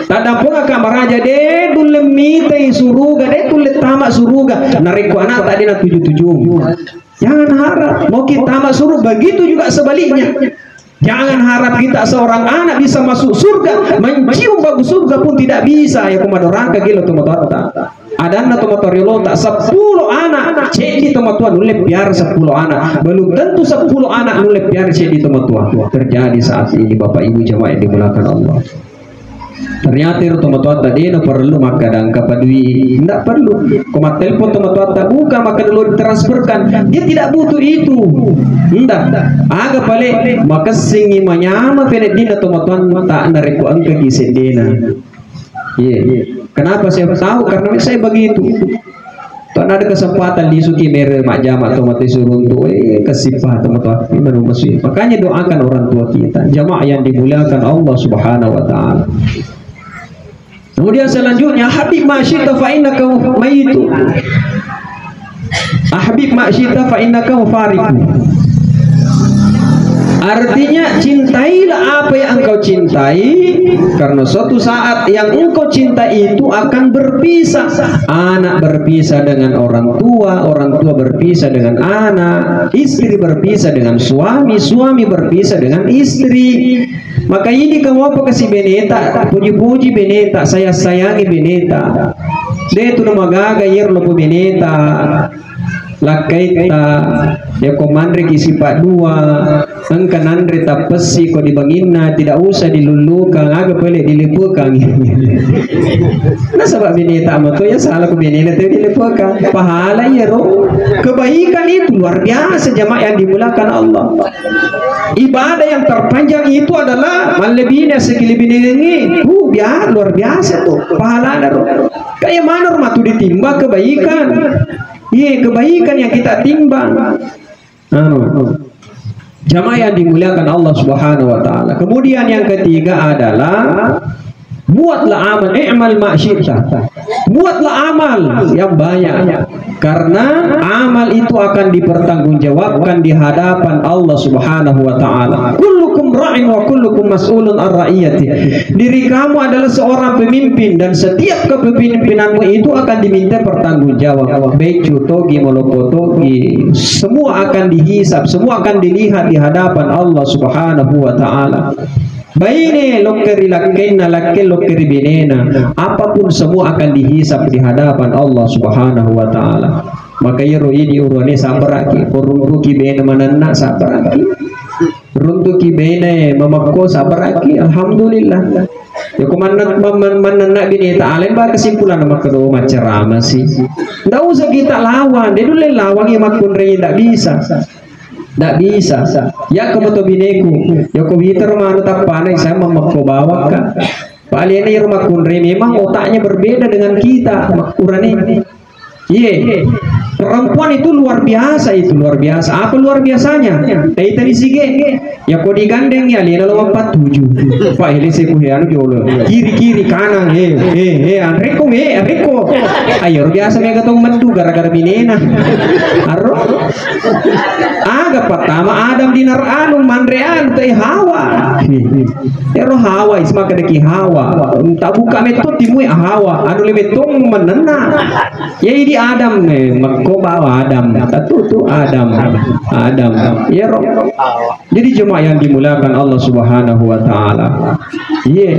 Tadang pun akan maraja deh dulu mitai suruga deh dulu tamak suruga. Nariku anak tadi nak 77. Jangan harap mau kita tamak surga, begitu juga sebaliknya. Jangan harap kita seorang anak bisa masuk surga, mencium bau surga pun tidak bisa. Ya kumadorangka gila teman-teman. Adana tomatorilo tak 10 anak cedi teman-teman nulep biar 10 anak. Belum tentu 10 anak nulep biar cedi teman-teman. Terjadi saat ini Bapak Ibu jemaah yang dimulakan Allah. Ternyata itu teman-teman tadi no perlu maka dangka padui tidak perlu. Komat telepon teman-teman tak buka maka dulu ditransferkan. Dia tidak butuh itu. Tidak. Agak balik maka singi menyama penedina teman-teman tak nariku angka kisendina. Iya. Kenapa saya tahu? Karena saya begitu. Tak ada kesempatan disuki mere mak jama atau mati suruh untuk kesipah teman-teman. Makanya doakan orang tua kita. Jamaah yang dimuliakan Allah Subhanahu wa taala. Kemudian selanjutnya habib ma'syita fa innaka mayitu. Habib ma'syita fa innaka mufariqu. Artinya cintailah apa yang engkau cintai, karena suatu saat yang engkau cintai itu akan berpisah. Anak berpisah dengan orang tua berpisah dengan anak, istri berpisah dengan suami, suami berpisah dengan istri. Maka ini kamu apa kasih beneta, puji-puji beneta, saya sayangi beneta. Dia itu nama gaga yer lopo beneta. lakaita ya komandre kisipat dua engkanandre tapesi ko dibangina tidak usah dilulukan agak boleh dilipukan. Nah sebab binita mo to ya salah ko binita to dilipukan pahala ya roh kebaikan itu luar biasa jamaah yang dimulakan Allah. Ibadah yang terpanjang itu adalah malebina sekilibini biar luar biasa tuh pahala roh kayak mana rumah tuh ditimba kebaikan. Iya kebaikan yang kita timbang. Jamaah yang dimuliakan Allah Subhanahu wa taala. Kemudian yang ketiga adalah buatlah amal, i'mal ma syi'ta. Buatlah amal yang banyak. Karena amal itu akan dipertanggungjawabkan di hadapan Allah Subhanahu wa taala. Kullukum ra'in wa kullukum mas'ulun an ra'iyati. Diri kamu adalah seorang pemimpin dan setiap kepemimpinanmu itu akan diminta pertanggungjawab. Baik cutogi molokotogi, semua akan dihisab, semua akan dilihat di hadapan Allah Subhanahu wa taala. Baine lokeri lakena lakel lokeri binena, apapun semua akan dihisap di hadapan Allah Subhanahu wa taala. Maka yero ini urone sabaraki, porunku kibena mananna sabaraki. Runtu kibena mamako sabaraki, alhamdulillah. Ya kumanat mananna bineta alen ba kesimpulan nama kedua macerama sih. Ndak usah kita lawan, dia dulu lawan yang makun rei ndak bisa. Tidak bisa. Ya kamu to bineku. Ya kau bitar mana tak pandai saya memakko bawa kan. Pak Aliana rumah kunri memang otaknya berbeda dengan kita. Ukuran ini. Iya. Perempuan itu luar biasa Apa luar biasanya? Tadi sige. Ya kau digandeng ya Aliana 47. Pak ini saya kuhian jolo. Kiri kanan. Enrico. Ayo biasa mereka ketemu mentu gara-gara binena. Arro. Aga pertama Adam dinar anu mandrean teh Hawa. Ero Hawa isma kadeki Hawa. Tak buka metode timui Hawa. Anu lebih tung menena. Ya ini Adam nih, makko bawa Adam. Tuh Adam. Ero. Jadi jemaah yang dimuliakan Allah Subhanahu wa taala. Iya.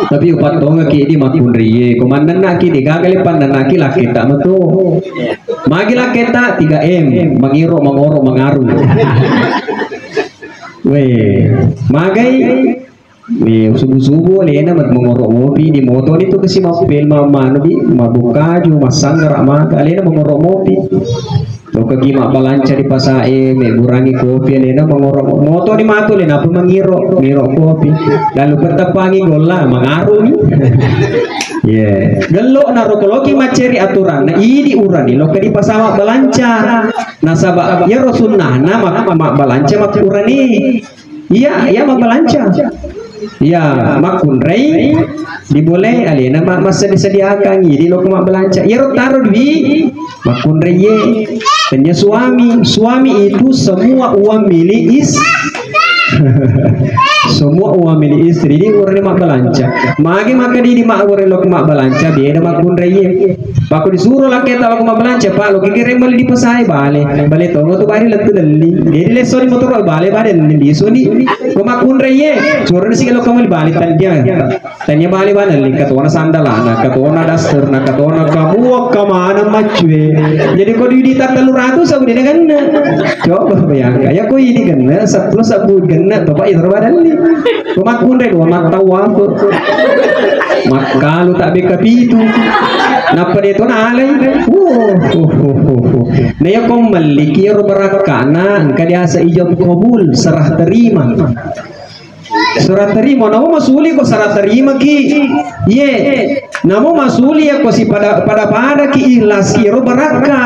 Tapi upat tonga ki di makunri. Komandan nak ki digagali pandan nak ki laki tak metu. Magi laki tak 3M, mangiro mangoro mangaru. Magai subuh-subuh lena mengorok mopi di motor itu kasi mapel mama nabi mabukaju masanggar maga lena mengorok mopi. To kagi mak balanca di pasae kurangi kopi lena mengorok motor di matu lena apa mangiro kopi. Lalu bertepangi gola mangaru ni. Gelok na rokoloki maceri aturan na ini urani lo kadi pasama balanca nasaba ya rasulna nama mak balanca mak urani iya mak balanca ya makun rei diboleh alena mak masa disediakan ini lo mak balanca ya taruh di makun rei punya suami itu semua uang milik semua uang milik istri ini urang mak balanca magi maka di mak urang lo mak balanca beda mak kun reye paku disuruh laki tak mak balanca pak lo kirim balik di pesai bale tongo tu bari letu deli jadi lesoni motor bale di soni ko mak kun reye suruh sih lo kamu balik tanya bale li katona sandalana katona daster na katona kamu kemana macwe jadi kau di telur ratus aku dia kan coba bayangkan ya kau ini kan 10 sabut kena bapak itu badali pemakun deh dua mata waktu makalu tak beka pitu napa dia tu nalai nah ya kau maliki berakana engkau dia seijab kabul serah terima namo masuli ko serah terima ki namo masuli ya ko si pada ki ikhlas ki beraka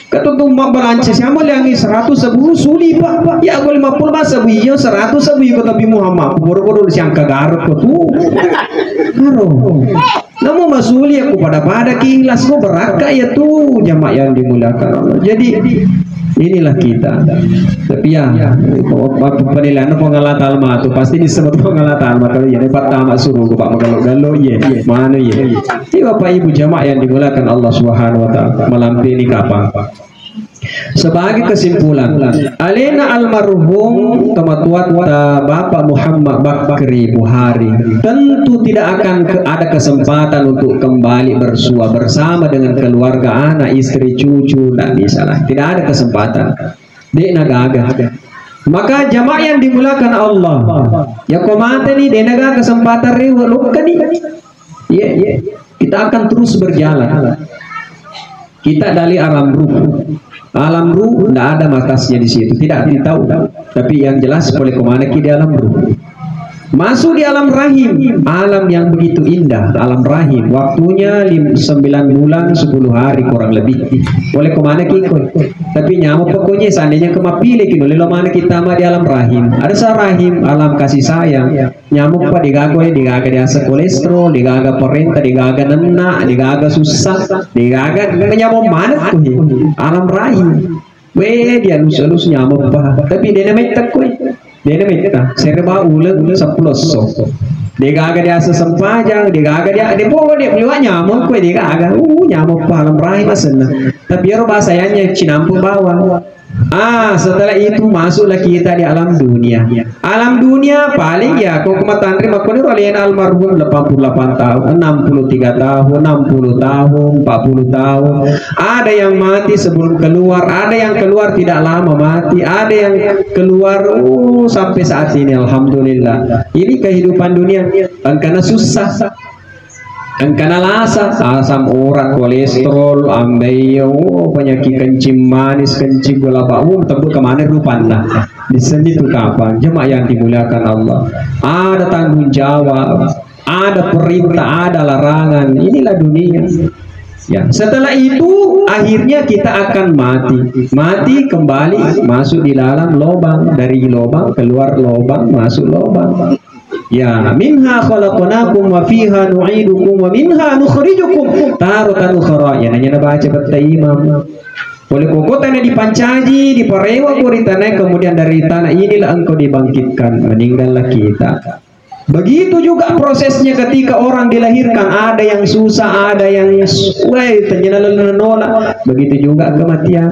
ketutup balanca siapa yang 100 sebu suli pak ya aku 50 masa biyo 100 sebu ko tapi Muhammad boro-boro siang kagarap ko tu namu masuli aku pada kilas ko beraka ya tu jamaah yang dimuliakan Allah. Jadi inilah kita tapi ya penilaian pengalatan alma tu pasti disebut pengalatan alma kalau ya pertama suruh ko pak magalo mana ya Bapak Ibu jamaah yang dimuliakan Allah Subhanahu wa taala malam ini kapan Sebagai kesimpulan, alena almarhum kematuat Bapak Muhammad Bakri Buhari tentu tidak akan ada kesempatan untuk kembali bersua bersama dengan keluarga, anak, istri, cucu, tidak bisa lah. Tidak ada kesempatan. Dek nagaga. Maka jamaah yang dimulakan Allah, ya komante nih denaga kesempatan rewa luka nih. Iya. Kita akan terus berjalan. Kita dari alam ruh. Alam ruh tidak ada batasnya di situ, tidak ditahu. Tapi yang jelas boleh kemana kita di alam ruh. Masuk di alam rahim, alam yang begitu indah, alam rahim. Waktunya 9 bulan 10 hari kurang lebih. Boleh kemana kita? Tapi nyamuk pokoknya seandainya kemapilih kita, lalu mana kita mah di alam rahim. Ada rahim, alam kasih sayang. Nyamuk pak digaga dia kolesterol, digaga perintah, digaga nenak, digaga susah, digaga nyamuk mana tuh? Alam rahim. Weh dia lus nyamuk pak, tapi dia namanya takoi. Dia namanya serba ulang 10 sok. Dia gaga dia sesempajang, dia gaga dia bawa dia beli nyamuk kue dia gaga. Nyamuk palam rahim asena. Tapi orang bahasanya cinampu bawah. Setelah itu masuklah kita di alam dunia. Alam dunia paling ya kau kematan terima kau ni ralian almarhum 88 tahun, 63 tahun, 60 tahun, 40 tahun. Ada yang mati sebelum keluar, ada yang keluar tidak lama mati, ada yang keluar sampai saat ini alhamdulillah. Ini kehidupan dunia. Karena susah. Karena asam urat, kolesterol, ambeyo, penyakit kencing manis, kencing gula bau, tebuk kemana rupanya di sini itu kapan? Jemaah yang dimuliakan Allah, ada tanggung jawab, ada perintah, ada larangan. Inilah dunia. Ya, setelah itu akhirnya kita akan mati kembali masuk di dalam lubang, dari lubang keluar lubang, masuk lubang. Ya, minha khalaqnakum wa fiha nu'idukum wa minha nukhrijukum taratan ukhra. Ya nanya baca kata imam. Boleh kokotana dipancaji, diparewa kuritana, kemudian dari tanah inilah engkau dibangkitkan, meninggallah kita. Begitu juga prosesnya ketika orang dilahirkan, ada yang susah, ada yang nolak. Begitu juga kematian.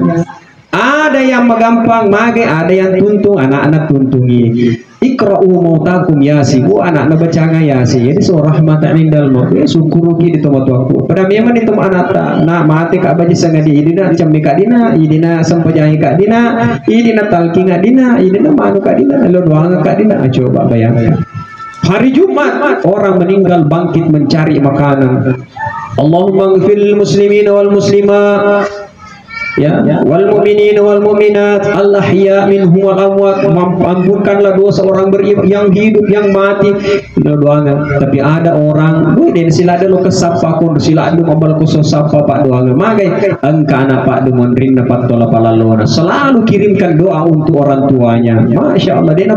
Ada yang magampang mage, ada yang tuntung, anak-anak tuntungi. Ikra'u mautakum yasin, anak-anak bacanga yasin. Jadi surah mata indal maut, syukuruki di tempat waktu. Pada memang di tempat anak nak mati kak baji sangat di idina cambi kak dina, idina sampajahi kak dina, idina talki kak dina, idina manu kak dina, lo doang kak dina. Coba bayangkan. Hari Jumat orang meninggal bangkit mencari makanan. Allahumma ighfiril muslimin wal muslimat, ya, wal mu'minin wal mu'minat, al ahya minhum wal amwat. Ampunkanlah dosa orang beriman yang hidup yang mati. Doanga. Tapi ada orang dan sila ada lo kesapa kon sila ada mabal ko sapa pak doanga magai engka anak pak demon rin dapat tola palalona. Selalu kirimkan doa untuk orang tuanya. Masya Allah dia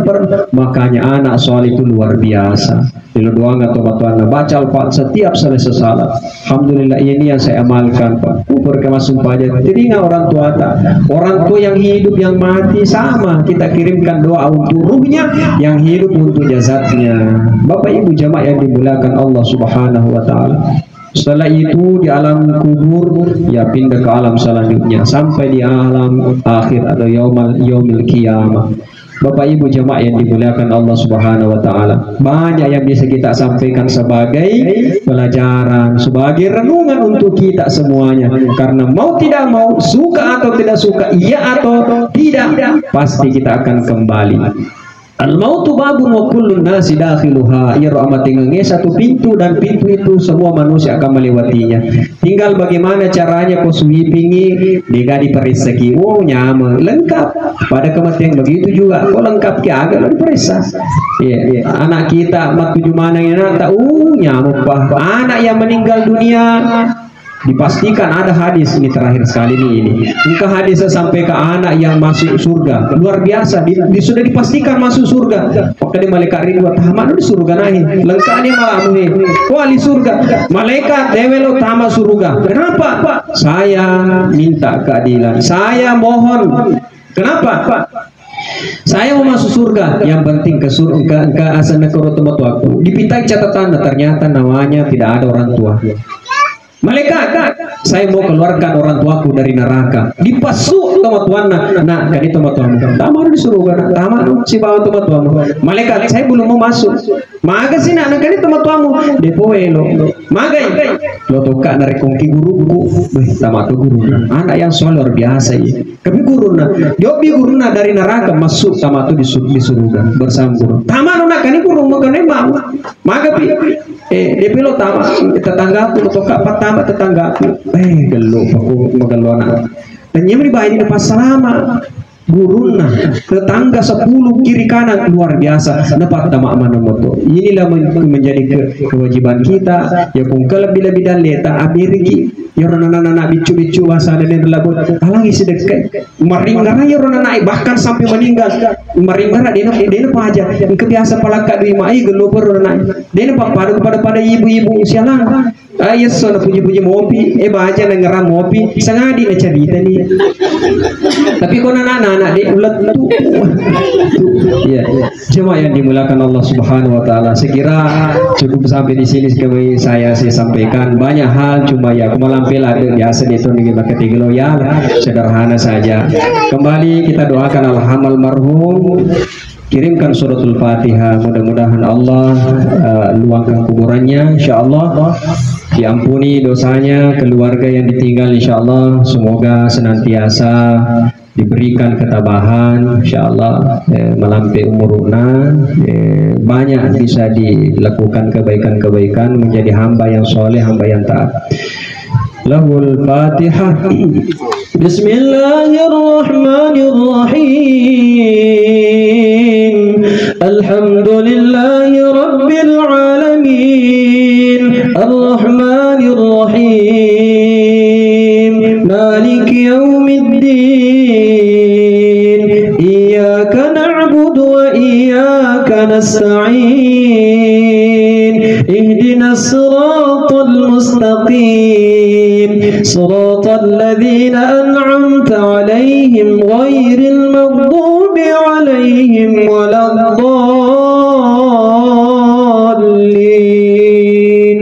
makanya anak soal itu luar biasa. Dilo doanga tobat tuana baca al-Fatihah setiap selesai salat. Alhamdulillah ini yang saya amalkan pak. Berkemasum pajak. Jadi orang tua yang hidup yang mati sama kita kirimkan doa untuk ruhnya, yang hidup untuk jasadnya. Bapak Ibu jamaah yang dimuliakan Allah Subhanahu wa taala. Setelah itu di alam kubur ya pindah ke alam selanjutnya sampai di alam akhir atau yaumil qiyamah. Bapak Ibu jamaah yang dimuliakan Allah Subhanahu wa taala. Banyak yang bisa kita sampaikan sebagai pelajaran, sebagai renungan untuk kita semuanya. Karena mau tidak mau, suka atau tidak suka, iya atau tidak, pasti kita akan kembali. Al-mautu babun wa kullun nasi dakhiluha. Ya rahmatingnya satu pintu dan pintu itu semua manusia akan melewatinya. Tinggal bagaimana caranya kau suwipingi dega diperisaki. Nyama lengkap. Pada kematian begitu juga kau lengkap ki agak diperiksa. Ya, anak kita mat 7 mana yang tak nyamuk bah. Anak yang meninggal dunia dipastikan ada hadis ini terakhir sekali ini. Engkau hadis sampai ke anak yang masuk surga luar biasa, sudah dipastikan masuk surga. Maka di malaikat ridwan tamat di surga nahi lengkapnya malam ini wali surga malaikat dewelo tamat surga. Kenapa Pak? Saya minta keadilan, saya mohon. Kenapa Pak? Saya mau masuk surga, yang penting ke surga ke asana ke tempat waktu. Dipintai catatan, ternyata namanya tidak ada orang tua. Malaikat, saya mau keluarkan orang tuaku dari neraka. Dipasuk toma tuan nak kan itu toma tuan tama di surga tama si bawa toma tuan malaikat saya belum mau masuk maga sih nak kan itu toma tuamu depo elo magai lo toka dari kongki guruku tama tu guru anak yang luar biasa ya kami guru guru dari neraka masuk tama tu di surga bersama guru tama nak kan guru makan emang maga pi DP lo tama tetangga aku toka pertama tetangga aku gelo aku magalo anak dan yang dibayar di pas selama guruna tetangga 10 kiri kanan luar biasa dapat tamak mana moto inilah menjadi kewajiban kita ya kung lebih dan leta abiriki ya anak bicu bahasa dan berlaku halangi sedekah maringgara ya anak bahkan sampai meninggal maringgara dia apa aja kebiasa palaka di mai geloper anak dia pada ibu-ibu sialan ayah sana puji-puji mopi baca ngeram mopi sengadi cerita nih tapi kau anak-anak dia ulat tuh ya cuma yang dimulakan Allah Subhanahu Wa Taala sekira cukup sampai di sini saya sampaikan banyak hal cuma ya aku malampil ada biasa itu nih ketiga loyal sederhana saja kembali kita doakan almarhum kirimkan suratul Fatihah mudah-mudahan Allah luangkan kuburannya insyaallah diampuni dosanya keluarga yang ditinggal insyaallah semoga senantiasa diberikan ketabahan insyaallah melampaui umurna banyak bisa dilakukan kebaikan-kebaikan menjadi hamba yang soleh hamba yang taat lahul Fatihah Bismillahirrahmanirrahim Alhamdulillahi Rabbil Alamin Ar-Rahmanir-Rahim Maliki Yawmiddin Iyyaka na'budu wa iyyaka nasta'in Ihdinas siratal mustaqim Siratal ladzina an'amta 'alaihim ghairil maghdubi 'alaihim waladdallin.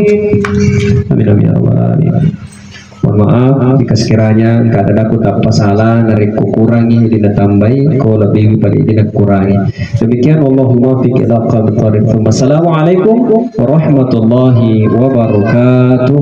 Amin amin ya rabbal alamin. Mohon maaf jika sekiranya kada aku tak salah dari kurangi dina tambahi ko lebih pada dina kurangi. Demikian Allahumma fiq ila aqwamit thariq. Wassalamualaikum warahmatullahi wabarakatuh.